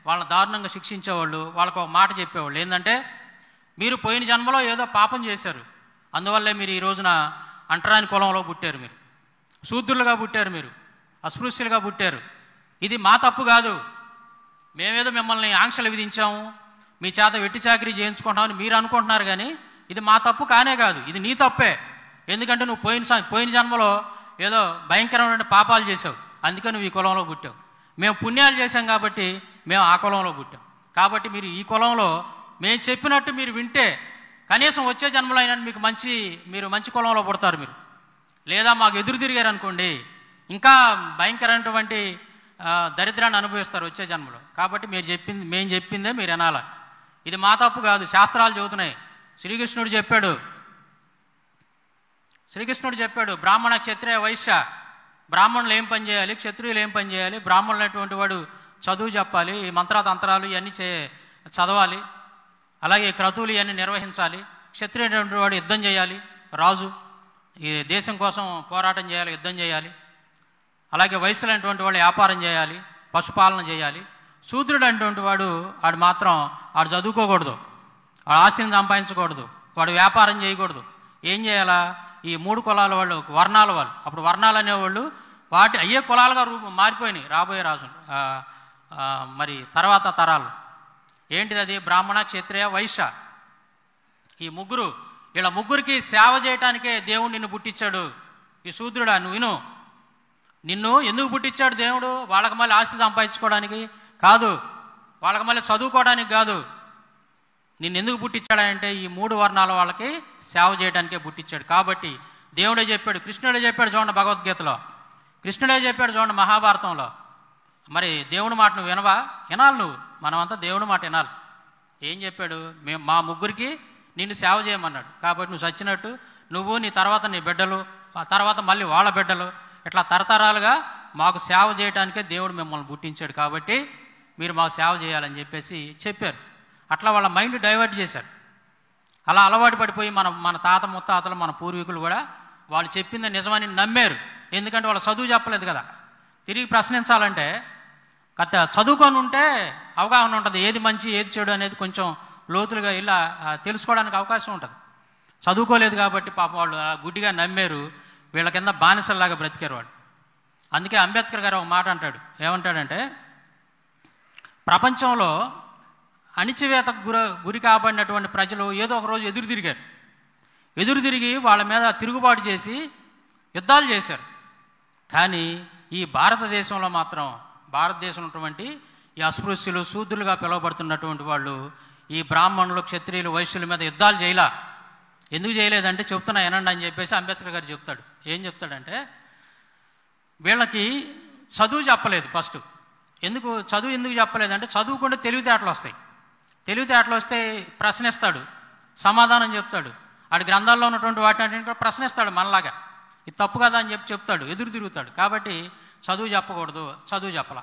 వాళ్ళని దారుణంగా శిక్షించేవాళ్ళు. వాళ్ళకు ఒక మాట చెప్పేవాళ్ళు, ఏంటంటే మీరు పోయిన జన్మలో ఏదో పాపం చేశారు, అందువల్లే మీరు ఈ రోజున అంటరాని కులంలో పుట్టారు, మీరు శూద్రులుగా పుట్టారు, మీరు అస్పృశ్యులుగా పుట్టారు. ఇది మా తప్పు కాదు, మేమేదో మిమ్మల్ని ఆంక్షలు విధించాము, మీ చేత వెట్టి చాకరీ చేయించుకుంటామని మీరు అనుకుంటున్నారు, కానీ ఇది మా తప్పు కానే కాదు, ఇది నీ తప్పే. ఎందుకంటే నువ్వు పోయిన జన్మలో ఏదో భయంకరమైన పాపాలు చేసావు, అందుకే నువ్వు ఈ కులంలో పుట్టావు. మేము పుణ్యాలు చేశాం కాబట్టి మేము ఆ కులంలో పుట్టాం. కాబట్టి మీరు ఈ కులంలో మేము చెప్పినట్టు మీరు వింటే కనీసం వచ్చే జన్మలో అయినా మీరు మంచి కులంలో పుడతారు. మీరు లేదా మాకు ఎదురు తిరిగారు అనుకోండి, ఇంకా భయంకరమైనటువంటి దరిద్రాన్ని అనుభవిస్తారు వచ్చే జన్మలో. కాబట్టి మేము చెప్పిందే మీరు వినాలా, ఇది మా తప్పు కాదు, శాస్త్రాలు చెబుతున్నాయి. శ్రీకృష్ణుడు చెప్పాడు బ్రాహ్మణ క్షత్రియ వైశ్య, బ్రాహ్మణులు ఏం పని చేయాలి, క్షత్రియులు ఏం పని చేయాలి, బ్రాహ్మణులు అనేటువంటి వాడు చదువు చెప్పాలి, ఈ మంత్రతంత్రాలు ఇవన్నీ చదవాలి, అలాగే క్రతువులు ఇవన్నీ నిర్వహించాలి, క్షత్రియుడు అనేటువంటి వాడు యుద్ధం చేయాలి, రాజు ఈ దేశం కోసం పోరాటం చేయాలి, యుద్ధం చేయాలి, అలాగే వైశ్యులైనటువంటి వాళ్ళు వ్యాపారం చేయాలి, పశుపాలన చేయాలి. శూద్రుడు అనేటువంటి వాడు మాత్రం చదువుకోకూడదు, వాడు ఆస్తిని సంపాదించకూడదు, వాడు వ్యాపారం చేయకూడదు. ఏం చేయాలా, ఈ 3 కులాల వాళ్ళు, వర్ణాల వాళ్ళు, అప్పుడు వర్ణాలు అనేవాళ్ళు వాటి అయ్యే కులాలుగా మారిపోయినాయి రాబోయే రాజు మరి తర్వాత తరాలు. ఏంటిది అది, బ్రాహ్మణ క్షత్రియ వైశ్య, ఈ వీళ్ళ ముగ్గురికి సేవ చేయటానికే దేవుడు నిన్ను పుట్టించాడు. ఈ శూద్రుడా నువ్వు నిన్ను ఎందుకు పుట్టించాడు దేవుడు, వాళ్ళకి మళ్ళీ ఆస్తి సంపాదించుకోవడానికి కాదు, వాళ్ళకి మళ్ళీ చదువుకోవడానికి కాదు. నిన్ను ఎందుకు పుట్టించాడంటే ఈ 3 వర్ణాల వాళ్ళకి సేవ చేయడానికే పుట్టించాడు. కాబట్టి దేవుడే చెప్పాడు, కృష్ణుడే చెప్పాడు చూడండి భగవద్గీతలో, కృష్ణుడే చెప్పాడు చూడండి మహాభారతంలో. మరి దేవుని మాట నువ్వు వినాలి, నువ్వు మనమంతా దేవుని మాట వినాలి. ఏం చెప్పాడు, మా ముగ్గురికి నిన్ను సేవ చేయమన్నాడు. కాబట్టి నువ్వు చచ్చినట్టు నువ్వు, నీ తర్వాత నీ బిడ్డలు, ఆ తర్వాత మళ్ళీ వాళ్ళ బిడ్డలు, ఇట్లా తరతరాలుగా మాకు సేవ చేయడానికే దేవుడు మిమ్మల్ని పుట్టించాడు, కాబట్టి మీరు మాకు సేవ చేయాలని చెప్పేసి చెప్పారు. అట్లా వాళ్ళ మైండ్ డైవర్ట్ చేశారు. అలా అలవాటు పడిపోయి మన తాత ముత్తాతలు, మన పూర్వీకులు కూడా వాళ్ళు చెప్పింది నిజమని నమ్మారు. ఎందుకంటే వాళ్ళు చదువు చెప్పలేదు కదా. తిరిగి ప్రశ్నించాలంటే చదువుకొని ఉంటే అవగాహన ఉంటుంది, ఏది మంచి ఏది చెడు అనేది కొంచెం లోతులుగా ఇలా తెలుసుకోవడానికి అవకాశం ఉంటుంది. చదువుకోలేదు కాబట్టి పాపం వాళ్ళు గుడ్డిగా నమ్మారు, వీళ్ళ కింద బానిసల్లాగా బ్రతికారు వాళ్ళు. అందుకే అంబేద్కర్ గారు ఒక మాట అంటాడు. ఏమంటాడంటే, ప్రపంచంలో అణిచివేతకు గురి కాబడినటువంటి ప్రజలు ఏదో ఒక రోజు ఎదురు తిరిగి వాళ్ళ మీద తిరుగుబాటు చేసి యుద్ధాలు చేశారు. కానీ ఈ భారతదేశంలో మాత్రం, భారతదేశంలో ఉన్నటువంటి ఈ అస్పృశ్యులు, శూద్రులుగా పిలువబడుతున్నటువంటి వాళ్ళు ఈ బ్రాహ్మణులు, క్షత్రియులు, వైశ్యుల మీద యుద్ధాలు చేయలా. ఎందుకు చేయలేదంటే చెప్తున్నా వినండి అని చెప్పేసి అంబేద్కర్ గారు చెప్తాడు. ఏం చెప్తాడంటే, వీళ్ళకి చదువు చెప్పలేదు ఫస్ట్. చదువు ఎందుకు చెప్పలేదంటే, చదువుకుంటే తెలివితేటలు వస్తాయి. తెలివితేటలు వస్తే ప్రశ్నిస్తాడు, సమాధానం చెప్తాడు. ఆడి గ్రంథాల్లో ఉన్నటువంటి వాటిని కూడా ప్రశ్నిస్తాడు మనలాగా. ఇది తప్పు కదా అని చెప్తాడు, ఎదురు తిరుగుతాడు. కాబట్టి చదువు చెప్పకూడదు, చదువు చెప్పలా.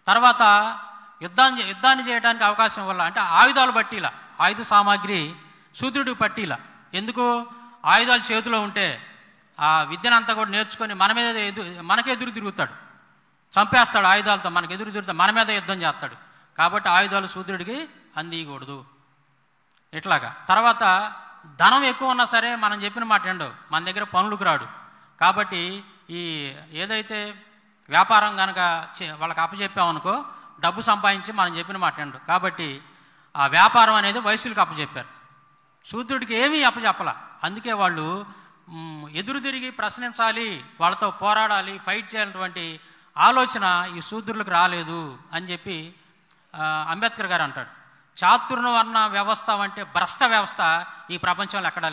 తర్వాత యుద్ధాన్ని చేయడానికి అవకాశం వల్ల, అంటే ఆయుధాలు పట్టిలా, ఆయుధ సామాగ్రి శూద్రుడికి పట్టిలా. ఎందుకు? ఆయుధాలు చేతిలో ఉంటే ఆ విద్యనంతా కూడా నేర్చుకొని మనకే ఎదురు తిరుగుతాడు, చంపేస్తాడు ఆయుధాలతో, మనకు ఎదురు తిరుగుతాడు, మన మీద యుద్ధం చేస్తాడు. కాబట్టి ఆయుధాలు శూద్రుడికి అందియకూడదు. ఇట్లాగా. తర్వాత ధనం ఎక్కువ ఉన్నా సరే మనం చెప్పిన మాట ఏండో, మన దగ్గర పనులకు రాడు. కాబట్టి ఈ ఏదైతే వ్యాపారం కనుక వాళ్ళకి అప్పచెప్పామనుకో, డబ్బు సంపాదించి మనం చెప్పిన మాట ఏండో. కాబట్టి ఆ వ్యాపారం అనేది వైశ్యులకు అప్పచెప్పారు, శూద్రుడికి ఏమీ అప్పచెప్పలా. అందుకే వాళ్ళు ఎదురు తిరిగి ప్రశ్నించాలి, వాళ్ళతో పోరాడాలి, ఫైట్ చేయాలన్నటువంటి ఆలోచన ఈ శూద్రులకు రాలేదు అని చెప్పి అంబేద్కర్ గారు అంటాడు. చాతుర్వర్ణ వ్యవస్థ అంటే భ్రష్ట వ్యవస్థ ఈ ప్రపంచంలో ఎక్కడా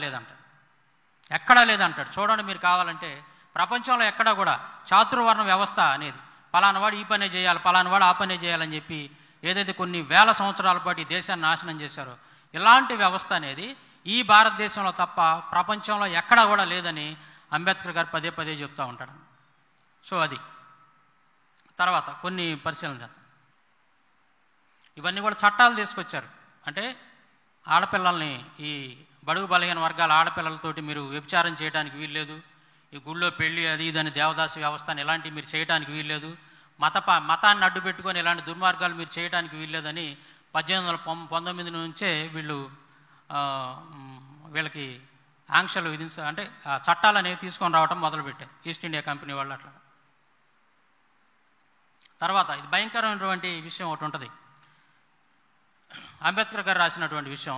లేదంటాడు. చూడండి మీరు కావాలంటే, ప్రపంచంలో ఎక్కడా కూడా చాతుర్వర్ణ వ్యవస్థ అనేది పలానవాడు ఈ పనే చేయాలి, పలానవాడు ఆ పనే చేయాలని చెప్పి ఏదైతే కొన్ని వేల సంవత్సరాల పాటు ఈ దేశాన్ని నాశనం చేశారో, ఇలాంటి వ్యవస్థ అనేది ఈ భారతదేశంలో తప్ప ప్రపంచంలో ఎక్కడా కూడా లేదని అంబేద్కర్ గారు పదే పదే చెప్తూ ఉంటాడు. సో అది. తర్వాత కొన్ని పరిశీలన చేద్దాం. ఇవన్నీ కూడా చట్టాలు తీసుకొచ్చారు. అంటే ఆడపిల్లల్ని, ఈ బడుగు బలహీన వర్గాల ఆడపిల్లలతోటి మీరు వ్యభిచారం చేయడానికి వీల్లేదు, ఈ గుళ్ళో పెళ్ళి అది ఇదని దేవదాసి వ్యవస్థని ఇలాంటివి మీరు చేయడానికి వీల్లేదు, మతాన్ని అడ్డు పెట్టుకొని ఇలాంటి దుర్మార్గాలు మీరు చేయడానికి వీల్లేదని 1819 నుంచే వీళ్ళకి ఆంక్షలు అంటే చట్టాలు అనేవి తీసుకొని రావడం మొదలుపెట్టారు ఈస్ట్ ఇండియా కంపెనీ వాళ్ళు. అట్లా తర్వాత ఇది భయంకరమైనటువంటి విషయం ఒకటి ఉంటుంది. అంబేద్కర్ గారు రాసినటువంటి విషయం,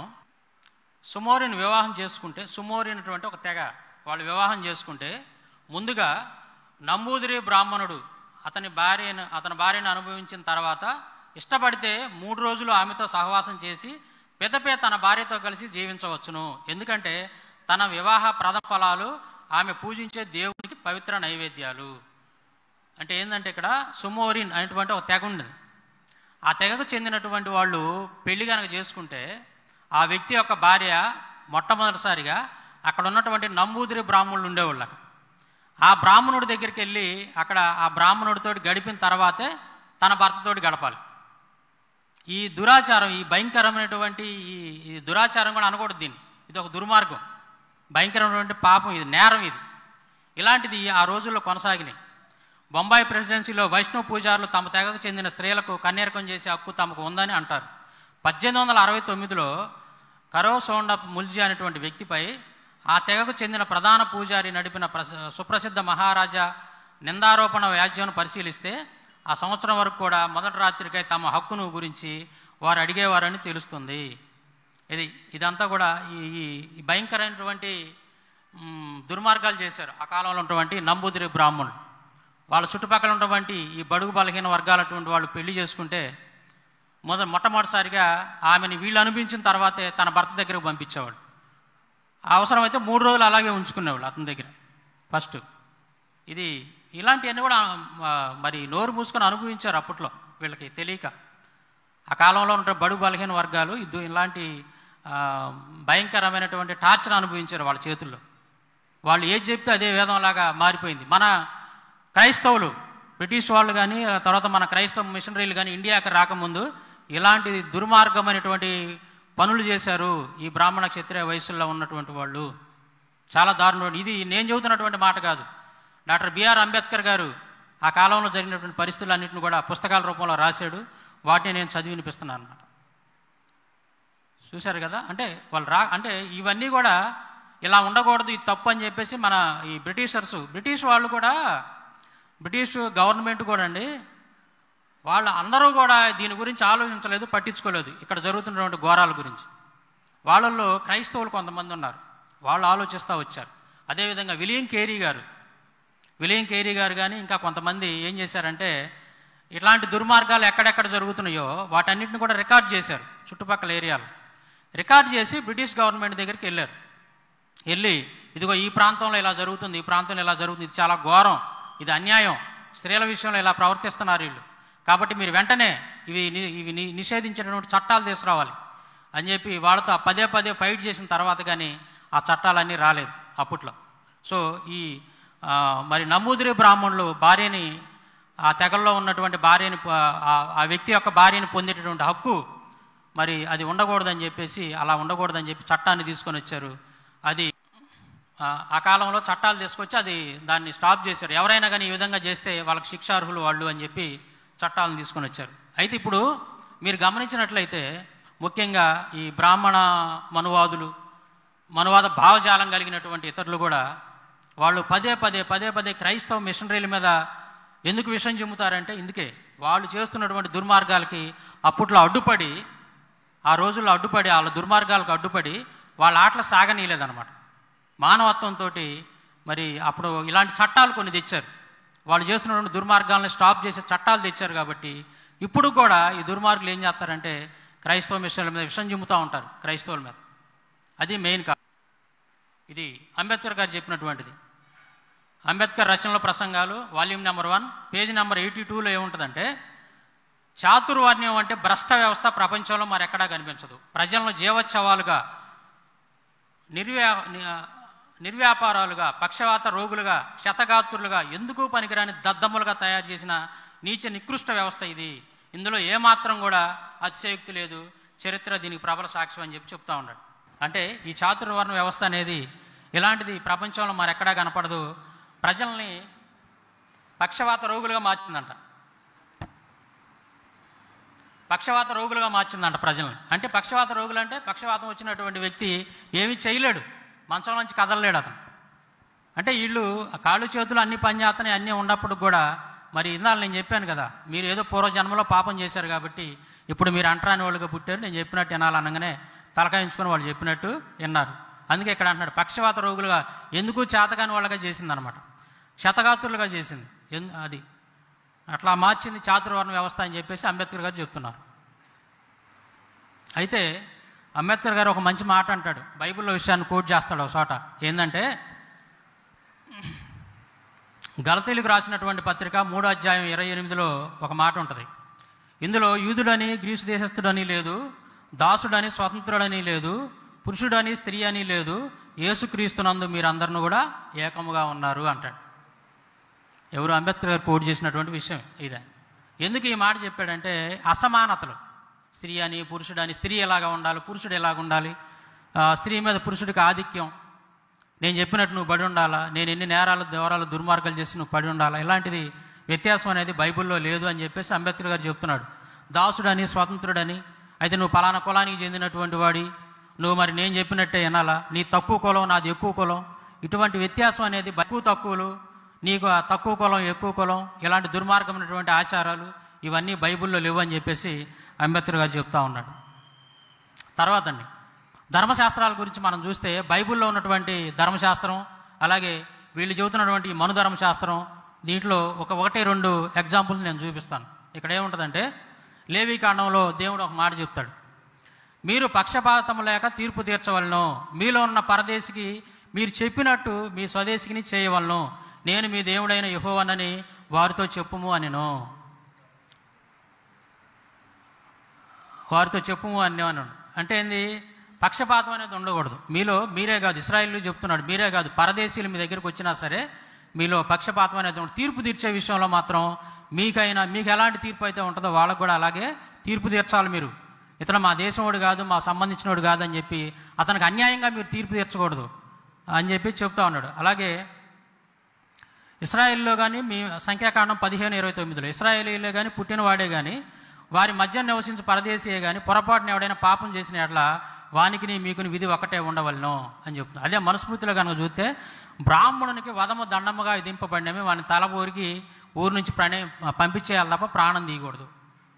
సుమోరిని వివాహం చేసుకుంటే, సుమోరి అనేటువంటి ఒక తెగ వాళ్ళు వివాహం చేసుకుంటే, ముందుగా నంబూదిరి బ్రాహ్మణుడు అతని భార్యను అనుభవించిన తర్వాత ఇష్టపడితే 3 రోజులు ఆమెతో సహవాసం చేసి పెదపే తన భార్యతో కలిసి జీవించవచ్చును. ఎందుకంటే తన వివాహ ప్రథమ ఫలాలు ఆమె పూజించే దేవునికి పవిత్ర నైవేద్యాలు. అంటే ఏంటంటే ఇక్కడ సుమోరిన్ అనేటువంటి ఒక తెగ ఉండదు. ఆ తెగకు చెందినటువంటి వాళ్ళు పెళ్లి కనుక చేసుకుంటే ఆ వ్యక్తి యొక్క భార్య మొట్టమొదటిసారిగా అక్కడ ఉన్నటువంటి నంబూదిరి బ్రాహ్మణులు ఉండేవాళ్ళు. ఆ బ్రాహ్మణుడి దగ్గరికి వెళ్ళి అక్కడ ఆ బ్రాహ్మణుడితో గడిపిన తర్వాతే తన భర్తతోటి గడపాలి. ఈ దురాచారం, ఈ భయంకరమైనటువంటి ఈ దురాచారం కూడా అనకూడదు దీన్ని, ఇది ఒక దుర్మార్గం, భయంకరమైనటువంటి పాపం, ఇది నేరం. ఇలాంటిది ఆ రోజుల్లో కొనసాగినాయి. బొంబాయి ప్రెసిడెన్సీలో వైష్ణవ పూజారులు తమ తెగకు చెందిన స్త్రీలకు కన్యార్కం చేసే హక్కు తమకు ఉందని అంటారు. 1869లో కరోసోండ ముల్జీ అనేటువంటి వ్యక్తిపై ఆ తెగకు చెందిన ప్రధాన పూజారి నడిపిన సుప్రసిద్ధ మహారాజా నిందారోపణ వ్యాజ్యం పరిశీలిస్తే ఆ సంవత్సరం వరకు కూడా మొదటి రాత్రికై తమ హక్కును గురించి వారు అడిగేవారని తెలుస్తుంది. ఇదంతా కూడా ఈ భయంకరమైనటువంటి దుర్మార్గాలు చేశారు ఆ కాలంలో ఉన్నటువంటి నంబూదిరి బ్రాహ్మణులు. వాళ్ళ చుట్టుపక్కల ఉన్నటువంటి ఈ బడుగు బలహీన వర్గాలటువంటి వాళ్ళు పెళ్లి చేసుకుంటే మొట్టమొదటిసారిగా ఆమెని వీళ్ళు అనిపించిన తర్వాతే తన భర్త దగ్గరకు పంపించేవాడు. అవసరమైతే 3 రోజులు అలాగే ఉంచుకునేవాళ్ళు అతని దగ్గర ఫస్ట్. ఇలాంటివన్నీ కూడా మరి నోరు మూసుకొని అనుభవించారు అప్పట్లో, వీళ్ళకి తెలియక. ఆ కాలంలో ఉన్న బడుగు బలహీన వర్గాలు ఇలాంటి భయంకరమైనటువంటి టార్చర్ అనుభవించారు వాళ్ళ చేతుల్లో. వాళ్ళు ఏది చెప్తే అదే వేదంలాగా మారిపోయింది. మన క్రైస్తవులు, బ్రిటిష్ వాళ్ళు కానీ తర్వాత మన క్రైస్తవ మిషనరీలు కానీ ఇండియాకి రాకముందు ఇలాంటి దుర్మార్గమైనటువంటి పనులు చేశారు ఈ బ్రాహ్మణ క్షత్రియ వయసుల్లో ఉన్నటువంటి వాళ్ళు. చాలా దారుణం. ఇది నేను చెబుతున్నటువంటి మాట కాదు. డాక్టర్ బిఆర్ అంబేద్కర్ గారు ఆ కాలంలో జరిగినటువంటి పరిస్థితులన్నింటిని కూడా పుస్తకాల రూపంలో రాశాడు. వాటిని నేను చదివి వినిపిస్తున్నాను అన్నమాట. చూశారు కదా. అంటే వాళ్ళు అంటే ఇవన్నీ కూడా ఇలా ఉండకూడదు, ఇది తప్పు అని చెప్పేసి మన ఈ బ్రిటిష్ వాళ్ళు కూడా, బ్రిటిష్ గవర్నమెంట్ కూడా అండి, వాళ్ళు అందరూ కూడా దీని గురించి ఆలోచించలేదు, పట్టించుకోలేదు ఇక్కడ జరుగుతున్నటువంటి ఘోరాల గురించి. వాళ్ళల్లో క్రైస్తవులు కొంతమంది ఉన్నారు, వాళ్ళు ఆలోచిస్తూ వచ్చారు. అదేవిధంగా విలియం కేరీ గారు కానీ ఇంకా కొంతమంది ఏం చేశారంటే ఇట్లాంటి దుర్మార్గాలు ఎక్కడెక్కడ జరుగుతున్నాయో వాటన్నిటిని కూడా రికార్డ్ చేశారు. చుట్టుపక్కల ఏరియాలు రికార్డ్ చేసి బ్రిటిష్ గవర్నమెంట్ దగ్గరికి వెళ్ళి ఇదిగో ఈ ప్రాంతంలో ఇలా జరుగుతుంది, ఈ ప్రాంతంలో ఇలా జరుగుతుంది, ఇది చాలా ఘోరం, ఇది అన్యాయం, స్త్రీల విషయంలో ఇలా ప్రవర్తిస్తున్నారు వీళ్ళు, కాబట్టి మీరు వెంటనే ఇవి నిషేధించేటటువంటి చట్టాలు తీసుకురావాలి అని చెప్పి వాళ్ళతో పదే ఫైట్ చేసిన తర్వాత కానీ ఆ చట్టాలన్నీ రాలేదు అప్పట్లో. సో ఈ మరి నమూదిరి బ్రాహ్మణులు భార్యని, ఆ తెగల్లో ఉన్నటువంటి భార్యని, ఆ వ్యక్తి యొక్క భార్యని పొందేటటువంటి హక్కు మరి అది ఉండకూడదని చెప్పేసి, అలా ఉండకూడదని చెప్పి చట్టాన్ని తీసుకొని వచ్చారు. అది ఆ కాలంలో చట్టాలు తీసుకొచ్చి దాన్ని స్టాప్ చేశారు. ఎవరైనా కానీ ఈ విధంగా చేస్తే వాళ్ళకి శిక్షార్హులు వాళ్ళు అని చెప్పి చట్టాలను తీసుకొని వచ్చారు. అయితే ఇప్పుడు మీరు గమనించినట్లయితే ముఖ్యంగా ఈ బ్రాహ్మణ మనువాద భావజాలం కలిగినటువంటి ఇతరులు కూడా వాళ్ళు పదే క్రైస్తవ మిషనరీల మీద ఎందుకు విషం చిమ్ముతారంటే ఇందుకే. వాళ్ళు చేస్తున్నటువంటి దుర్మార్గాలకి అప్పట్లో అడ్డుపడి, ఆ రోజుల్లో అడ్డుపడి, వాళ్ళ దుర్మార్గాలకు అడ్డుపడి వాళ్ళ ఆటలు సాగనీయలేదన్నమాట. మానవత్వంతో మరి అప్పుడు ఇలాంటి చట్టాలు కొన్ని తెచ్చారు. వాళ్ళు చేస్తున్నటువంటి దుర్మార్గాలను స్టాప్ చేసే చట్టాలు తెచ్చారు. కాబట్టి ఇప్పుడు కూడా ఈ దుర్మార్గులు ఏం చేస్తారంటే క్రైస్తవ మిషనరీల మీద విషం చిమ్ముతూ ఉంటారు, క్రైస్తవుల మీద. అది మెయిన్ కాదు. ఇది అంబేద్కర్ గారు చెప్పినటువంటిది. అంబేద్కర్ రచనల ప్రసంగాలు వాల్యూమ్ నెంబర్ 1 పేజీ నెంబర్ 82లో ఏముంటుందంటే, చాతుర్వర్ణ్యం అంటే భ్రష్ట వ్యవస్థ ప్రపంచంలో మరెక్కడా కనిపించదు. ప్రజలను జీవోత్సవాలుగా, నిర్వ్యాపారాలుగా, పక్షవాత రోగులుగా, క్షతగాత్రులుగా, ఎందుకు పనికిరాని దద్దమ్ములుగా తయారు చేసిన నీచ నికృష్ట వ్యవస్థ ఇది. ఇందులో ఏమాత్రం కూడా అతిశయోక్తి లేదు, చరిత్ర దీనికి ప్రబల సాక్ష్యం అని చెప్పి చెప్తా ఉన్నాడు. అంటే ఈ చాతుర్వర్ణ వ్యవస్థ అనేది ఇలాంటిది ప్రపంచంలో మరెక్కడా కనపడదు. ప్రజల్ని పక్షవాత రోగులుగా మార్చిందంట. ప్రజల్ని. అంటే పక్షవాత రోగులు అంటే పక్షవాతం వచ్చినటువంటి వ్యక్తి ఏమీ చేయలేడు, మంచం నుంచి కదలలేడు అతను. అంటే వీళ్ళు కాళ్ళు చేతులు అన్ని పనిచేస్తున్నాయి, అన్నీ ఉన్నప్పుడు కూడా మరి ఇందాక నేను చెప్పాను కదా, మీరు ఏదో పూర్వజన్మలో పాపం చేశారు కాబట్టి ఇప్పుడు మీరు అంటరాని వాళ్ళుగా పుట్టారు, నేను చెప్పినట్టు వినాలి అనగానే తలకాయించుకొని వాళ్ళు చెప్పినట్టు విన్నారు. అందుకే ఇక్కడ అంటున్నాడు పక్షవాత రోగులుగా, ఎందుకు చేతకాని వాళ్ళగా చేసింది అనమాట, క్షతగాత్రులుగా చేసింది. అది అట్లా మార్చింది చాతుర్వర్ణ వ్యవస్థ అని చెప్పేసి అంబేద్కర్ గారు చెప్తున్నారు. అయితే అంబేద్కర్ గారు ఒక మంచి మాట అంటాడు, బైబిల్లో విషయాన్ని కోట్ చేస్తాడు ఒక చోట. ఏంటంటే గలతీయులకు రాసినటువంటి పత్రిక 3వ అధ్యాయం 28లో ఒక మాట ఉంటుంది. ఇందులో యూదుడని గ్రీసు దేశస్థుడని లేదు, దాసుడని స్వతంత్రుడని లేదు, పురుషుడని స్త్రీ అని లేదు, యేసుక్రీస్తునందు మీరందరిని కూడా ఏకముగా ఉన్నారు అంటాడు. ఎవరు? అంబేద్కర్ గారు కోట్ చేసినటువంటి విషయం ఇదే. ఎందుకు ఈ మాట చెప్పాడంటే అసమానతలు, స్త్రీ అని పురుషుడని, స్త్రీ ఎలాగా ఉండాలి, పురుషుడు ఎలాగ ఉండాలి, స్త్రీ మీద పురుషుడికి ఆధిక్యం, నేను చెప్పినట్టు నువ్వు పడి ఉండాలా, నేను ఎన్ని నేరాలు దుర్మార్గాలు చేసి నువ్వు పడి ఉండాలా, ఇలాంటిది వ్యత్యాసం అనేది బైబిల్లో లేదు అని చెప్పేసి అంబేద్కర్ గారు చెప్తున్నాడు. దాసుడని స్వతంత్రుడని, అయితే నువ్వు పలానా కులానికి చెందినటువంటి వాడి, నువ్వు మరి నేను చెప్పినట్టే వినాలా, నీ తక్కువ కులం నాది ఎక్కువ కులం, ఇటువంటి వ్యత్యాసం అనేది ఎక్కువ తక్కువలు, నీకు తక్కువ కులం ఎక్కువ కులం, ఇలాంటి దుర్మార్గమైనటువంటి ఆచారాలు ఇవన్నీ బైబిల్లో లేవు అని చెప్పేసి అంబేద్కర్ గారు చెప్తా ఉన్నాడు. తర్వాత అండి ధర్మశాస్త్రాల గురించి మనం చూస్తే బైబిల్లో ఉన్నటువంటి ధర్మశాస్త్రం, అలాగే వీళ్ళు చెబుతున్నటువంటి మనుధర్మశాస్త్రం, దీంట్లో 1-2 ఎగ్జాంపుల్స్ నేను చూపిస్తాను. ఇక్కడ ఏముంటుందంటే లేవీకాండంలో దేవుడు ఒక మాట చెప్తాడు, మీరు పక్షపాతం లేక తీర్పు తీర్చవలను, మీలో ఉన్న పరదేశికి మీరు చెప్పినట్టు మీ స్వదేశికిని చేయవలను, నేను మీ దేవుడైన యెహోవానని వారితో చెప్పుము అనిను. అంటే ఏంది? పక్షపాతం అనేది ఉండకూడదు మీలో. మీరే కాదు, ఇశ్రాయేలు చెప్తున్నాడు, మీరే కాదు, పరదేశీయులు మీ దగ్గరికి వచ్చినా సరే మీలో పక్షపాతం అనేది ఉండదు. తీర్పు తీర్చే విషయంలో మాత్రం మీకైనా మీకు ఎలాంటి తీర్పు అయితే ఉంటుందో వాళ్ళకు కూడా అలాగే తీర్పు తీర్చాలి. మీరు ఇతను మా దేశంవాడు కాదు, మా సంబంధించినోడు కాదు అని చెప్పి అతనికి అన్యాయంగా మీరు తీర్పు తీర్చకూడదు అని చెప్పి చెప్తా ఉన్నాడు. అలాగే ఇశ్రాయేల్లో కానీ మీ సంఖ్యాకాండం 15:29 ఇశ్రాయేలీలే కానీ పుట్టినవాడే కానీ వారి మధ్య నివసించి పరదేశీయే కానీ పొరపాటున ఎవడైనా పాపం చేసిన ఎట్లా వానికి మీకుని విధి ఒకటే ఉండవలను అని చెప్తున్నారు. అదే మనుస్మృతిలో కనుక చూస్తే బ్రాహ్మణునికి వధము దండముగా విధింపబడినవి వాని తల ఊరికి ఊరి నుంచి పంపించేయాలి తప్ప ప్రాణం తీయకూడదు.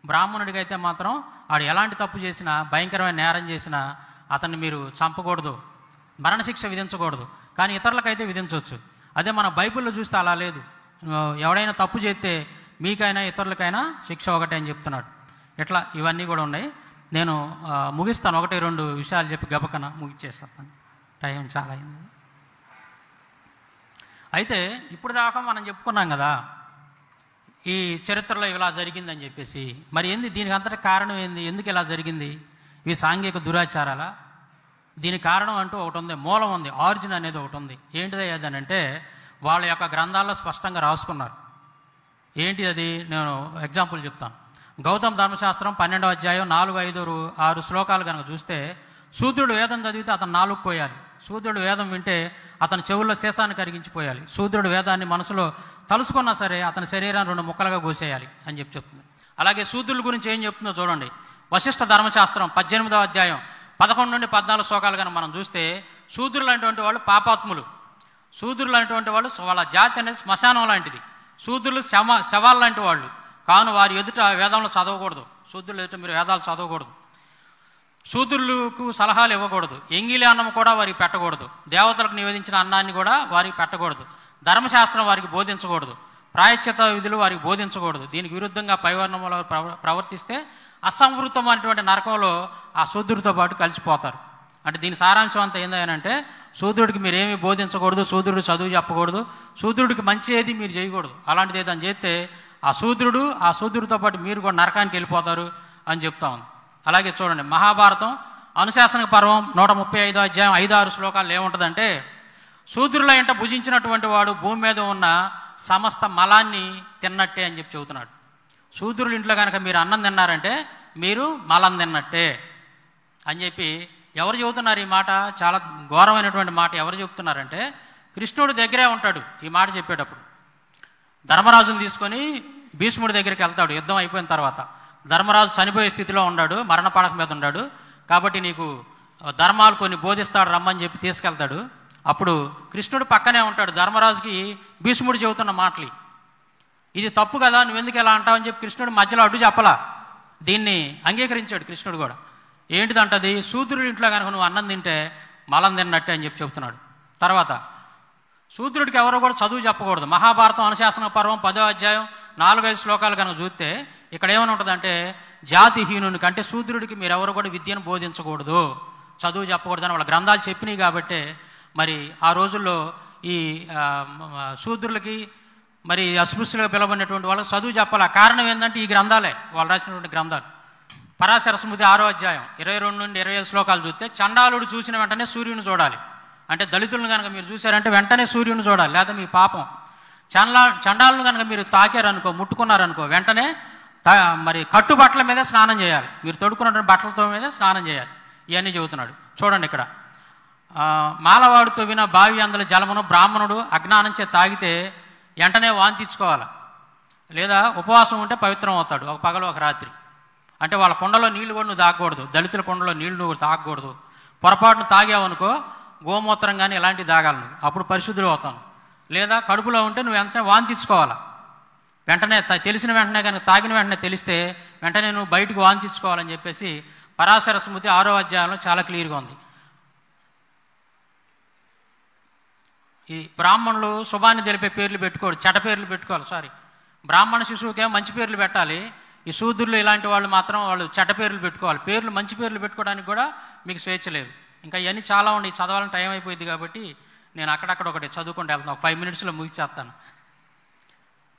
బ్రాహ్మణుడికి అయితే మాత్రం వాడు ఎలాంటి తప్పు చేసినా, భయంకరమైన నేరం చేసినా అతన్ని మీరు చంపకూడదు, మరణశిక్ష విధించకూడదు. కానీ ఇతరులకైతే విధించవచ్చు. అదే మన బైబిల్లో చూస్తే అలా లేదు. ఎవడైనా తప్పు చేస్తే మీకైనా ఇతరులకైనా శిక్ష ఒకటే అని చెప్తున్నాడు. ఇట్లా ఇవన్నీ కూడా ఉన్నాయి. నేను ముగిస్తాను, 1-2 విషయాలు చెప్పి గబకన ముగిచ్చేస్తాను, టైం చాలా అయింది. అయితే ఇప్పుడు దాకా మనం చెప్పుకున్నాం కదా ఈ చరిత్రలో ఇలా జరిగిందని చెప్పేసి. మరి ఏంది దీనికి అంతటి కారణం ఏంది, ఎందుకు ఇలా జరిగింది? ఇవి సాంఘిక దురాచారాలా? దీనికి కారణం అంటూ ఒకటి ఉంది, మూలం ఉంది, ఆరిజిన్ అనేది ఒకటి ఉంది. ఏంటిది అదంటే వాళ్ళ యొక్క గ్రంథాల్లో స్పష్టంగా రాసుకున్నారు. ఏంటి అది? నేను ఎగ్జాంపుల్ చెప్తాను. గౌతమ ధర్మశాస్త్రం 12వ అధ్యాయం 4, 5, 6 శ్లోకాలు కనుక చూస్తే శూద్రుడు వేదం చదివితే అతను 4 కోయాలి. శూద్రుడు వేదం వింటే అతని చెవుల్లో శేషాన్ని కరిగించిపోయాలి. శూద్రుడు వేదాన్ని మనసులో తలుసుకున్నా సరే అతని శరీరాన్ని 2 ముక్కలుగా కోసేయాలి అని చెప్తుంది. అలాగే శూద్రుల గురించి ఏం చెప్తుందో చూడండి. వశిష్ఠ ధర్మశాస్త్రం 18వ అధ్యాయం 11 నుండి 14 శ్లోకాలు కనుక మనం చూస్తే శూద్రులు అనేటువంటి వాళ్ళు పాపాత్ములు. శూద్రులు అనేటువంటి వాళ్ళు వాళ్ళ జాతి అనేది శ్మశానం లాంటిది. శూద్రులు శవాలు లాంటి వాళ్ళు కావున వారి ఎదుట వేదంలో చదవకూడదు. శూద్రులు ఎదుట మీరు వేదాలు చదవకూడదు. శూద్రులకు సలహాలు ఇవ్వకూడదు. ఎంగిలి అన్నం కూడా వారికి పెట్టకూడదు. దేవతలకు నివేదించిన అన్నాన్ని కూడా వారికి పెట్టకూడదు. ధర్మశాస్త్రం వారికి బోధించకూడదు. ప్రాయశ్చిత విధులు వారికి బోధించకూడదు. దీనికి విరుద్ధంగా పైవర్ణంలో ప్రవర్తిస్తే అసంవృతమైనటువంటి నరకంలో ఆ శూద్రుడితో పాటు కలిసిపోతారు. అంటే దీని సారాంశం అంతా ఏంటంటే శూద్రుడికి మీరు ఏమీ బోధించకూడదు, శూద్రుడు చదువు చెప్పకూడదు, శూద్రుడికి మంచి ఏది మీరు చేయకూడదు. అలాంటిది ఏదని చేస్తే ఆ శూద్రుడితో పాటు మీరు కూడా నరకానికి వెళ్ళిపోతారు అని చెప్తా ఉంది. అలాగే చూడండి, మహాభారతం అనుశాసన పర్వం 135వ అధ్యాయం 5-6 శ్లోకాలు ఏముంటుందంటే శూద్రుల ఇంట భుజించినటువంటి వాడు భూమి మీద ఉన్న సమస్త మలాన్ని తిన్నట్టే అని చెప్పి చెబుతున్నాడు. శూద్రుల ఇంట్లో కనుక మీరు అన్నం తిన్నారంటే మీరు మలం తిన్నట్టే అని చెప్పి ఎవరు చెబుతున్నారు ఈ మాట? చాలా ఘోరమైనటువంటి మాట. ఎవరు చెబుతున్నారంటే కృష్ణుడి దగ్గరే ఉంటాడు ఈ మాట చెప్పేటప్పుడు. ధర్మరాజును తీసుకొని భీష్ముడి దగ్గరికి వెళ్తాడు. యుద్ధం అయిపోయిన తర్వాత ధర్మరాజు చనిపోయే స్థితిలో ఉన్నాడు, మరణ పడక మీద ఉన్నాడు. కాబట్టి నీకు ధర్మాలు కొన్ని బోధిస్తాడు రమ్మని చెప్పి తీసుకెళ్తాడు. అప్పుడు కృష్ణుడు పక్కనే ఉంటాడు. ధర్మరాజుకి భీష్ముడు చెబుతున్న మాటలు, ఇది తప్పు కదా, నువ్వెందుకు ఎలా అంటావని చెప్పి కృష్ణుడు మధ్యలో అడ్డు చెప్పలా. దీన్ని అంగీకరించాడు కృష్ణుడు కూడా. ఏంటిదంటది? శూద్రుడి ఇంట్లో కనుక నువ్వు అన్నం తింటే మలం తిన్నట్టే అని చెప్పి చెబుతున్నాడు. తర్వాత శూద్రుడికి ఎవరో కూడా చదువు చెప్పకూడదు. మహాభారతం అనుశాసన పర్వం 10వ అధ్యాయం 4-5 శ్లోకాలు కనుక చూస్తే ఇక్కడ ఏమని ఉంటుందంటే జాతిహీనునికి అంటే శూద్రుడికి మీరెవరు కూడా విద్యను బోధించకూడదు, చదువు చెప్పకూడదని వాళ్ళ గ్రంథాలు చెప్పినాయి. కాబట్టి మరి ఆ రోజుల్లో ఈ శూద్రులకి మరి అస్పృశ్యులుగా పిలవబడినటువంటి వాళ్ళకి చదువు చెప్పాలి. కారణం ఏంటంటే ఈ గ్రంథాలే, వాళ్ళు రాసినటువంటి గ్రంథాలు. పరాశర స్మృతి 6వ అధ్యాయం 22 నుండి 25 శ్లోకాలు చూస్తే చండాలుడు చూసిన వెంటనే సూర్యుని చూడాలి. అంటే దళితులను కనుక మీరు చూశారంటే వెంటనే సూర్యుని చూడాలి, లేదా మీ పాపం. చండాలను కనుక మీరు తాకారనుకో, ముట్టుకున్నారనుకో, వెంటనే మరి కట్టుబట్టల మీద స్నానం చేయాలి. మీరు తొడుక్కున్నటువంటి బట్టలతో మీద స్నానం చేయాలి. ఇవన్నీ చెబుతున్నాడు. చూడండి ఇక్కడ, మాలవాడు తవ్విన బావి అందల జలమును బ్రాహ్మణుడు అజ్ఞానం చే తాగితే వెంటనే వాంతించుకోవాలి, లేదా ఉపవాసం ఉంటే పవిత్రం అవుతాడు ఒక పగలు ఒక రాత్రి. అంటే వాళ్ళ కుండలో నీళ్లు కూడా నువ్వు తాగకూడదు, దళితుల కుండలో నీళ్లు నువ్వు తాగకూడదు. పొరపాటును తాగావనుకో గోమూత్రం కానీ ఇలాంటివి తాగాలి నువ్వు, అప్పుడు పరిశుద్ధులు అవుతాను. లేదా కడుపులో ఉంటే నువ్వు వెంటనే వాంతించుకోవాలి. వెంటనే తెలిసిన వెంటనే కనుక తాగిన వెంటనే తెలిస్తే వెంటనే నువ్వు బయటకు వాంతించుకోవాలని చెప్పేసి పరాశర స్మృతి 6వ అధ్యాయంలో చాలా క్లియర్గా ఉంది. ఈ బ్రాహ్మణులు శుభాన్ని తెలిపే పేర్లు పెట్టుకోడు, చెడ్డ పేర్లు పెట్టుకోవాలి. బ్రాహ్మణ శిశువుకేమో మంచి పేర్లు పెట్టాలి. ఈ శూద్రులు ఇలాంటి వాళ్ళు మాత్రం వాళ్ళు చెడ్డ పేర్లు పెట్టుకోవాలి. పేర్లు మంచి పేర్లు పెట్టుకోవడానికి కూడా మీకు స్వేచ్ఛ లేదు. ఇంకా ఇవన్నీ చాలా ఉండి చదవాలని టైం అయిపోయింది కాబట్టి నేను అక్కడక్కడ ఒకటి చదువుకుంటూ వెళ్తాను. 5 నిమిషాల్లో ముగిచేస్తాను.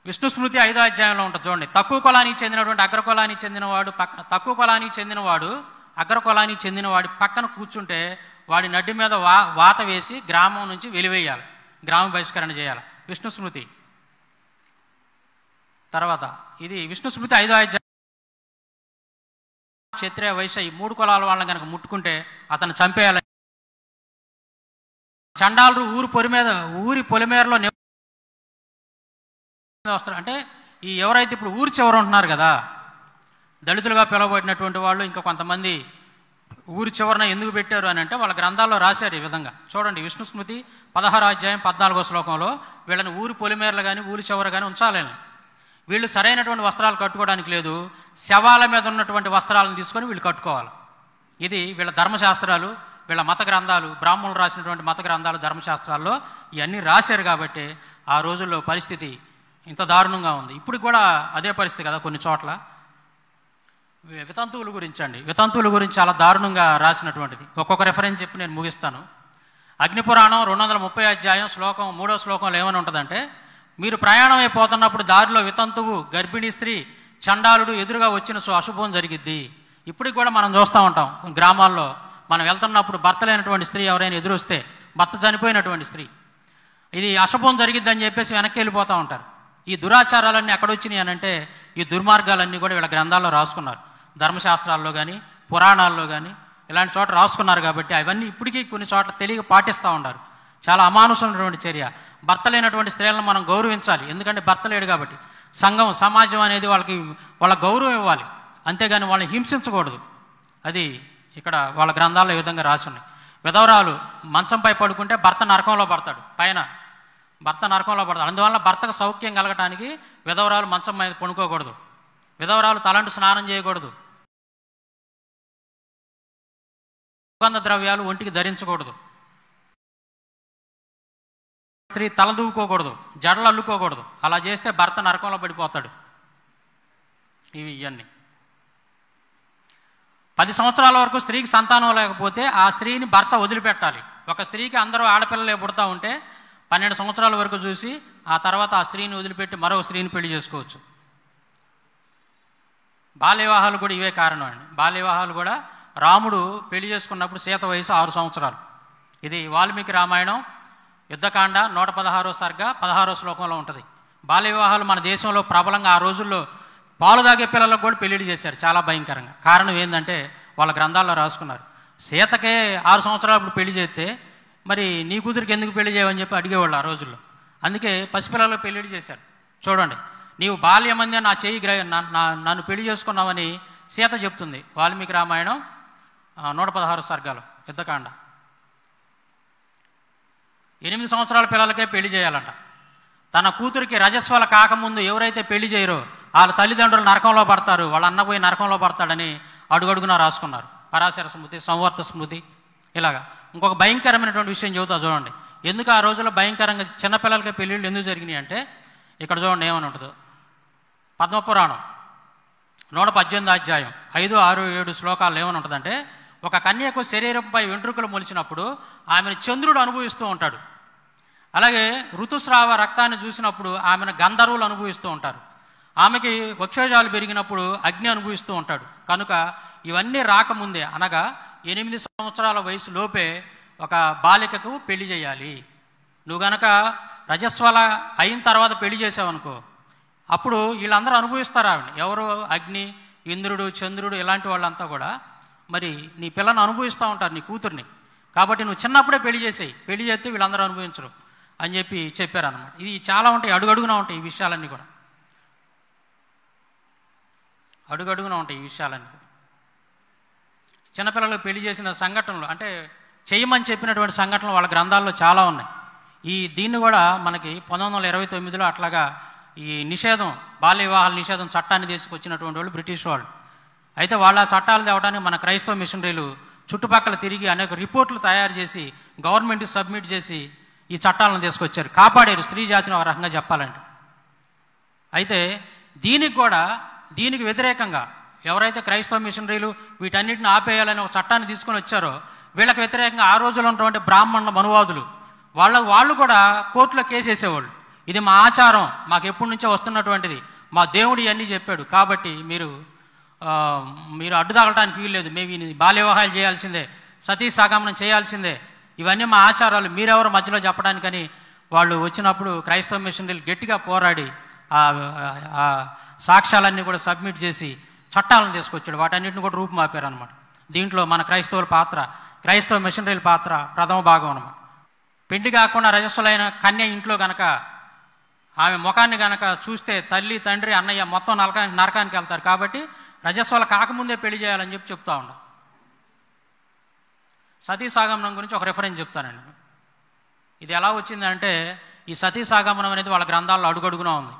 విష్ణు స్మృతి 5వ అధ్యాయంలో ఉంటుంది చూడండి. తక్కువ కులానికి చెందినటువంటి అగ్రకులానికి చెందినవాడు తక్కువ కులానికి చెందినవాడు అగ్రకులానికి చెందిన వాడి పక్కన కూర్చుంటే వాడి నడ్డి మీద వాత వేసి గ్రామం నుంచి వెలివేయాలి, గ్రామ బహిష్కరణ చేయాలి. విష్ణు స్మృతి. తర్వాత ఇది విష్ణు స్మృతి 5వ అధ్యాయం. క్షత్రియ వైశ్య ఈ 3 కులాల వాళ్ళని కనుక ముట్టుకుంటే అతను చంపేయాలి. చండాలు ఊరి పొలిమేరలో వస్తారు. అంటే ఈ ఎవరైతే ఇప్పుడు ఊరి చివర ఉంటున్నారు కదా, దళితులుగా పిలువబడినటువంటి వాళ్ళు, ఇంకా కొంతమంది ఊరి చివరన ఎందుకు పెట్టారు అని అంటే వాళ్ళ గ్రంథాల్లో రాశారు ఈ విధంగా. చూడండి, విష్ణు స్మృతి 16వ అధ్యాయం 14వ శ్లోకంలో వీళ్ళని ఊరి పొలిమేరలు కానీ ఊరి చివర కానీ ఉంచాలని. వీళ్ళు సరైనటువంటి వస్త్రాలు కట్టుకోవడానికి లేదు, శవాల మీద ఉన్నటువంటి వస్త్రాలను తీసుకొని వీళ్ళు కట్టుకోవాలి. ఇది వీళ్ళ ధర్మశాస్త్రాలు, వీళ్ళ మత గ్రంథాలు, బ్రాహ్మణులు రాసినటువంటి మత గ్రంథాలు, ధర్మశాస్త్రాల్లో ఇవన్నీ రాశారు. కాబట్టి ఆ రోజుల్లో పరిస్థితి ఇంత దారుణంగా ఉంది. ఇప్పుడు కూడా అదే పరిస్థితి కదా కొన్ని చోట్ల. వితంతువుల గురించి అండి, వితంతువుల గురించి చాలా దారుణంగా రాసినటువంటిది. ఒక్కొక్క రెఫరెన్స్ చెప్పి నేను ముగిస్తాను. అగ్నిపురాణం 230 అధ్యాయం 3వ శ్లోకంలో ఏమని ఉంటుందంటే, మీరు ప్రయాణం అయిపోతున్నప్పుడు దారిలో వితంతువు, గర్భిణీ స్త్రీ, చండాలుడు ఎదురుగా వచ్చిన అశుభం జరిగిద్ది. ఇప్పటికి కూడా మనం చూస్తూ ఉంటాం గ్రామాల్లో. మనం వెళ్తున్నప్పుడు భర్త లేనటువంటి స్త్రీ ఎవరైనా ఎదురొస్తే, భర్త చనిపోయినటువంటి స్త్రీ, ఇది అశుభం జరిగిద్దని చెప్పేసి వెనక్కి వెళ్ళిపోతూ ఉంటారు. ఈ దురాచారాలన్నీ ఎక్కడొచ్చినాయి అని అంటే ఈ దుర్మార్గాలన్నీ కూడా వీళ్ళ గ్రంథాల్లో రాసుకున్నారు. ధర్మశాస్త్రాల్లో కానీ పురాణాల్లో కానీ ఇలాంటి చోట రాసుకున్నారు. కాబట్టి అవన్నీ ఇప్పటికీ కొన్ని చోట్ల తెలియక పాటిస్తూ ఉంటారు. చాలా అమానుషమైనటువంటి చర్య. భర్త లేనటువంటి స్త్రీలను మనం గౌరవించాలి, ఎందుకంటే భర్త లేడు కాబట్టి. సంఘం, సమాజం అనేది వాళ్ళ గౌరవం ఇవ్వాలి, అంతేగాని వాళ్ళని హింసించకూడదు. అది ఇక్కడ వాళ్ళ గ్రంథాల్లో ఈ విధంగా రాసి ఉన్నాయి. విధవరాలు మంచంపై పడుకుంటే భర్త నరకంలో పడతాడు, భర్త నరకంలో పడతాడు. అందువల్ల భర్తకు సౌఖ్యం కలగటానికి విధవరాలు మంచం మీద పడుకోకూడదు, విధవరాలు తలంటు స్నానం చేయకూడదు, సుగంధ ద్రవ్యాలు ఒంటికి ధరించకూడదు, స్త్రీ తలదూకోకూడదు, జడలు అల్లుకోకూడదు. అలా చేస్తే భర్త నరకంలో పడిపోతాడు. ఇవన్నీ 10 సంవత్సరాల వరకు స్త్రీకి సంతానం లేకపోతే ఆ స్త్రీని భర్త వదిలిపెట్టాలి. ఒక స్త్రీకి అందరూ ఆడపిల్లలే పుడతా ఉంటే 12 సంవత్సరాల వరకు చూసి ఆ తర్వాత ఆ స్త్రీని వదిలిపెట్టి మరో స్త్రీని పెళ్లి చేసుకోవచ్చు. బాల్య వివాహాలు కూడా ఇవే కారణం అండి. బాల్య వివాహాలు కూడా రాముడు పెళ్లి చేసుకున్నప్పుడు సీత వయసు 6 సంవత్సరాలు. ఇది వాల్మీకి రామాయణం యుద్ధకాండ 116వ సర్గ 16వ శ్లోకంలో ఉంటుంది. బాల్య వివాహాలు మన దేశంలో ప్రబలంగా ఆ రోజుల్లో పాలు తాగే పిల్లలకు కూడా పెళ్లిళ్ళు చేశారు, చాలా భయంకరంగా. కారణం ఏంటంటే వాళ్ళ గ్రంథాల్లో రాసుకున్నారు. సీతకే 6 సంవత్సరాలు పెళ్లి చేస్తే మరి నీ కూతురికి ఎందుకు పెళ్లి చేయవని చెప్పి అడిగేవాళ్ళు ఆ రోజుల్లో. అందుకే పసిపిల్లలకు పెళ్లిళ్ళు చేశారు. చూడండి, నీవు బాల్యమందే నా చేయి నన్ను పెళ్లి చేసుకున్నావని సీత చెప్తుంది. వాల్మీకి రామాయణం 116 సర్గాలు యుద్ధకాండ. 8 సంవత్సరాల పిల్లలకే పెళ్లి చేయాలంట. తన కూతురికి రజస్వల కాకముందు ఎవరైతే పెళ్లి చేయరో వాళ్ళ తల్లిదండ్రులు నరకంలో పడతారు, వాళ్ళ అన్న పోయి నరకంలో పడతాడని అడుగడుగునా రాసుకున్నారు. పరాశర స్మృతి, సంవర్త స్మృతి. ఇలాగా ఇంకొక భయంకరమైనటువంటి విషయం చెబుతా చూడండి. ఎందుకు ఆ రోజుల్లో భయంకరంగా చిన్నపిల్లలకి పెళ్ళిళ్ళు ఎందుకు జరిగినాయి అంటే ఇక్కడ చూడండి ఏమని ఉంటుందో. పద్మపురాణం 118వ అధ్యాయం 5, 6, 7 శ్లోకాలు ఏమని ఉంటుందంటే, ఒక కన్యకు శరీరంపై వెంట్రుకలు మొలిచినప్పుడు ఆమెను చంద్రుడు అనుభవిస్తూ ఉంటాడు. అలాగే ఋతుస్రావ రక్తాన్ని చూసినప్పుడు ఆమెను గంధర్వులు అనుభవిస్తూ ఉంటారు. ఆమెకి వక్షోజాలు పెరిగినప్పుడు అగ్ని అనుభవిస్తూ ఉంటాడు. కనుక ఇవన్నీ రాకముందే, అనగా 8 సంవత్సరాల వయసు లోపే ఒక బాలికకు పెళ్లి చేయాలి. నువ్వు గనక రజస్వల అయిన తర్వాత పెళ్లి చేసావనుకో, అప్పుడు వీళ్ళందరూ అనుభవిస్తారు ఆవిడని. ఎవరు? అగ్ని, ఇంద్రుడు, చంద్రుడు, ఇలాంటి వాళ్ళంతా కూడా మరి నీ పిల్లను అనుభవిస్తూ ఉంటారు, నీ కూతుర్ని. కాబట్టి నువ్వు చిన్నప్పుడే పెళ్లి చేసేయి, పెళ్లి చేస్తే వీళ్ళందరూ అనుభవించరు అని చెప్పి చెప్పారన్నమాట. ఇది చాలా ఉంటాయి, అడుగడుగునా ఉంటాయి ఈ విషయాలన్నీ కూడా, అడుగడుగునా ఉంటాయి ఈ విషయాలన్నీ. చిన్నపిల్లలకు పెళ్లి చేసిన సంఘటనలు, అంటే చేయమని చెప్పినటువంటి సంఘటనలు వాళ్ళ గ్రంథాల్లో చాలా ఉన్నాయి. దీన్ని కూడా మనకి 1929లో అట్లాగా ఈ నిషేధం, బాల్య వివాహాల నిషేధం చట్టాన్ని తీసుకొచ్చినటువంటి వాళ్ళు బ్రిటిష్ వాళ్ళు. అయితే వాళ్ళ చట్టాలు తేవడానికి మన క్రైస్తవ మిషనరీలు చుట్టుపక్కల తిరిగి అనేక రిపోర్ట్లు తయారు చేసి గవర్నమెంట్కి సబ్మిట్ చేసి ఈ చట్టాలను తీసుకొచ్చారు, కాపాడారు స్త్రీ జాతిని ఒక రకంగా చెప్పాలంటే. అయితే దీనికి వ్యతిరేకంగా ఎవరైతే క్రైస్తవ మిషనరీలు వీటన్నిటిని ఆపేయాలని ఒక చట్టాన్ని తీసుకొని వచ్చారో వీళ్ళకి వ్యతిరేకంగా ఆ రోజుల్లో ఉన్నటువంటి బ్రాహ్మణ మనువాదులు వాళ్ళు కూడా కోర్టులో కేసు వేసేవాళ్ళు. ఇది మా ఆచారం, మాకు ఎప్పటి నుంచో వస్తున్నటువంటిది, మా దేవుడు ఇవన్నీ చెప్పాడు, కాబట్టి మీరు మీరు అడ్డు తగలటానికి వీల్లేదు, మేము బాల్య వివాహాలు చేయాల్సిందే, సతీ సాగమనం చేయాల్సిందే, ఇవన్నీ మా ఆచారాలు, మీరెవరు మధ్యలో చెప్పడానికని వాళ్ళు వచ్చినప్పుడు క్రైస్తవ మిషనరీలు గట్టిగా పోరాడి ఆ సాక్ష్యాలన్నీ కూడా సబ్మిట్ చేసి చట్టాలను తీసుకొచ్చాడు. వాటన్నిటిని కూడా రూపుమాపారు అనమాట. దీంట్లో మన క్రైస్తవుల పాత్ర, క్రైస్తవ మిషనరీల పాత్ర ప్రథమ భాగం అనమాట. పెళ్లి కాకుండా రజస్సులైన కన్య ఇంట్లో గనక ఆమె ముఖాన్ని గనక చూస్తే తల్లి, తండ్రి, అన్నయ్య మొత్తం నరకానికి వెళ్తారు. కాబట్టి రజస్వల కాకముందే పెళ్లి చేయాలని చెప్తా ఉండ. సతీ సాగమనం గురించి ఒక రిఫరెన్స్ చెప్తానండి. ఇది ఎలా వచ్చిందంటే, ఈ సతీ సాగమనం అనేది వాళ్ళ గ్రంథాల్లో అడుగడుగునా ఉంది.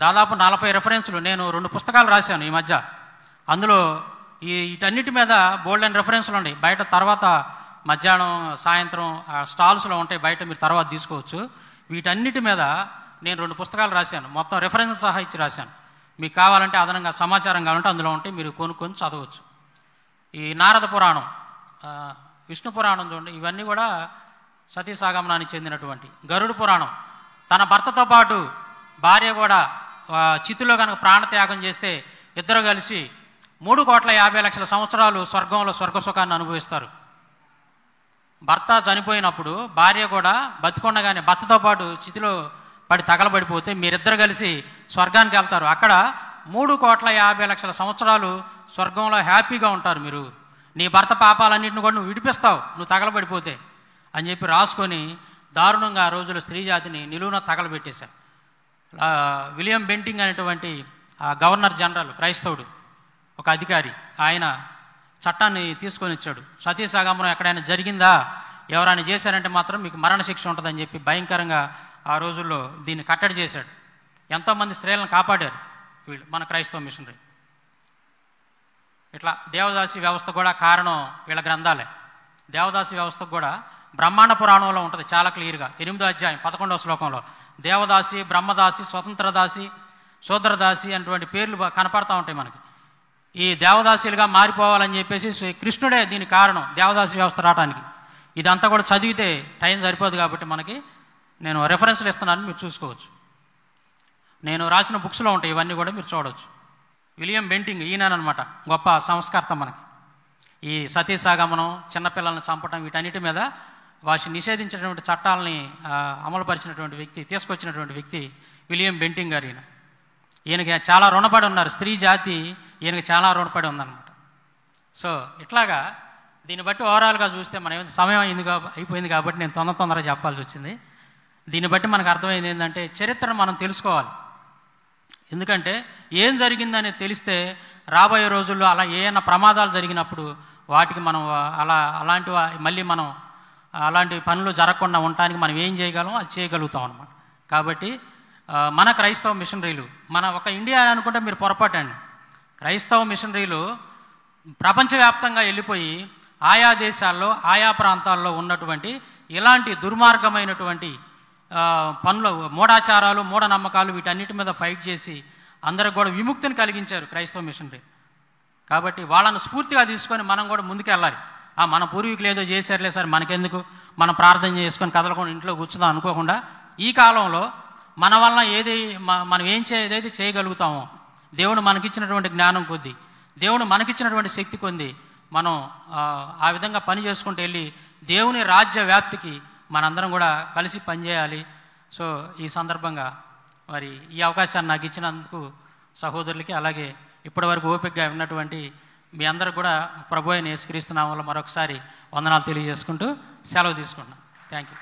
దాదాపు 40 రెఫరెన్స్లు. నేను 2 పుస్తకాలు రాశాను ఈ మధ్య. అందులో వీటన్నిటి మీద బోల్డ్ అండ్ రెఫరెన్స్లు ఉన్నాయి. బయట తర్వాత మధ్యాహ్నం సాయంత్రం స్టాల్స్లో ఉంటాయి, బయట మీరు తర్వాత తీసుకోవచ్చు. వీటన్నిటి మీద నేను 2 పుస్తకాలు రాశాను, మొత్తం రెఫరెన్స్ సహా ఇచ్చి రాశాను. మీకు కావాలంటే అదనంగా సమాచారం కావాలంటే అందులో ఉంటే మీరు కొనుక్కొని చదవచ్చు. ఈ నారద పురాణం, విష్ణు పురాణం చూడండి, ఇవన్నీ కూడా సతీ సాగమనానికి చెందినటువంటి. గరుడ పురాణం, తన భర్తతో పాటు భార్య కూడా చితిలో కనుక ప్రాణత్యాగం చేస్తే ఇద్దరు కలిసి 3,50,00,000 సంవత్సరాలు స్వర్గంలో స్వర్గసుఖాన్ని అనుభవిస్తారు. భర్త చనిపోయినప్పుడు భార్య కూడా బతికొండగానే భర్తతో పాటు చితిలో పడి తగలబడిపోతే మీరిద్దరు కలిసి స్వర్గానికి వెళ్తారు. అక్కడ 3,50,00,000 సంవత్సరాలు స్వర్గంలో హ్యాపీగా ఉంటారు. మీరు నీ భర్త పాపాలన్నింటిని కూడా నువ్వు విడిపిస్తావు నువ్వు తగలబడిపోతే అని చెప్పి రాసుకొని దారుణంగా ఆ రోజుల స్త్రీ జాతిని నిలువున తగలబెట్టేశారు. విలియం బెంటింగ్ అనేటువంటి గవర్నర్ జనరల్, క్రైస్తవుడు, ఒక అధికారి, ఆయన చట్టాన్ని తీసుకొని వచ్చాడు. సతీ సాగమనం ఎక్కడైనా జరిగిందా, ఎవరైనా చేశారంటే మాత్రం మీకు మరణశిక్ష ఉంటుందని చెప్పి భయంకరంగా ఆ రోజుల్లో దీన్ని కట్టడి చేశాడు. ఎంతోమంది స్త్రీలను కాపాడారు వీళ్ళు, మన క్రైస్తవ మిషనరీ. ఇట్లా దేవదాసి వ్యవస్థ కూడా కారణం వీళ్ళ గ్రంథాలే. దేవదాసి వ్యవస్థకు కూడా బ్రహ్మాండ పురాణంలో ఉంటుంది చాలా క్లియర్గా. 8వ అధ్యాయం 11వ శ్లోకంలో దేవదాసి, బ్రహ్మదాసి, స్వతంత్రదాసి, శూద్రదాసి అటువంటి పేర్లు కనపడతా ఉంటాయి మనకి. ఈ దేవదాసీలుగా మారిపోవాలని చెప్పేసి కృష్ణుడే దీని కారణం, దేవదాసి వ్యవస్థ రావడానికి. ఇదంతా కూడా చదివితే టైం సరిపోదు కాబట్టి మనకి నేను రెఫరెన్స్లు ఇస్తున్నాను, మీరు చూసుకోవచ్చు. నేను రాసిన బుక్స్లో ఉంటాయి ఇవన్నీ కూడా మీరు చూడవచ్చు. విలియం బెంటింగ్ ఈయననమాట గొప్ప సంస్కర్త మనకి. ఈ సతీ సాగమనం, చిన్నపిల్లలను చంపటం, వీటన్నిటి మీద వాటి నిషేధించినటువంటి చట్టాలని అమలుపరిచినటువంటి వ్యక్తి, తీసుకొచ్చినటువంటి వ్యక్తి విలియం బెంటింగ్ గారు. ఈయనకి చాలా రుణపడి ఉన్నారు స్త్రీ జాతి, ఈయనకి చాలా రుణపడి ఉందన్నమాట. సో ఇట్లాగా దీన్ని బట్టి ఓవరాల్గా చూస్తే మనం సమయం అయిపోయింది కాబట్టి నేను తొందరగా చెప్పాల్సి వచ్చింది. దీన్ని బట్టి మనకు అర్థమైంది ఏంటంటే చరిత్రను మనం తెలుసుకోవాలి. ఎందుకంటే ఏం జరిగిందనేది తెలిస్తే రాబోయే రోజుల్లో అలా ఏమైనా ప్రమాదాలు జరిగినప్పుడు వాటికి మనం మళ్ళీ మనం అలాంటి పనులు జరగకుండా ఉండటానికి మనం ఏం చేయగలం అది చేయగలుగుతాం అన్నమాట. కాబట్టి మన క్రైస్తవ మిషనరీలు, మన ఒక ఇండియా అనుకుంటే మీరు పొరపాటండి. క్రైస్తవ మిషనరీలు ప్రపంచవ్యాప్తంగా వెళ్ళిపోయి ఆయా దేశాల్లో ఆయా ప్రాంతాల్లో ఉన్నటువంటి ఇలాంటి దుర్మార్గమైనటువంటి పనులు, మూఢాచారాలు, మూఢనమ్మకాలు, వీటన్నిటి మీద ఫైట్ చేసి అందరికి కూడా విముక్తిని కలిగించారు క్రైస్తవ మిషనరీ. కాబట్టి వాళ్ళను స్ఫూర్తిగా తీసుకొని మనం కూడా ముందుకెళ్ళాలి. మన పూర్వీకులు ఏదో చేశారులే సార్ మనకెందుకు, మనం ప్రార్థన చేసుకొని కదలకుండా ఇంట్లో కూర్చుందాం అనుకోకుండా ఈ కాలంలో మన వల్ల మనం ఏదైతే చేయగలుగుతామో దేవుడు మనకిచ్చినటువంటి జ్ఞానం కొద్దీ, దేవుడు మనకిచ్చినటువంటి శక్తి కొద్ది మనం ఆ విధంగా పని చేసుకుంటూ వెళ్ళి దేవుని రాజ్య వ్యాప్తికి మనందరం కూడా కలిసి పనిచేయాలి. సో ఈ సందర్భంగా మరి ఈ అవకాశాన్ని నాకు ఇచ్చినందుకు సహోదరులకి, అలాగే ఇప్పటివరకు ఓపికగా ఉన్నటువంటి మీ అందరూ కూడా ప్రభు అయిన యేసుక్రీస్తు నామములో మరొకసారి వందనాలు తెలియజేసుకుంటూ సెలవు తీసుకుంటున్నాను. Thank you.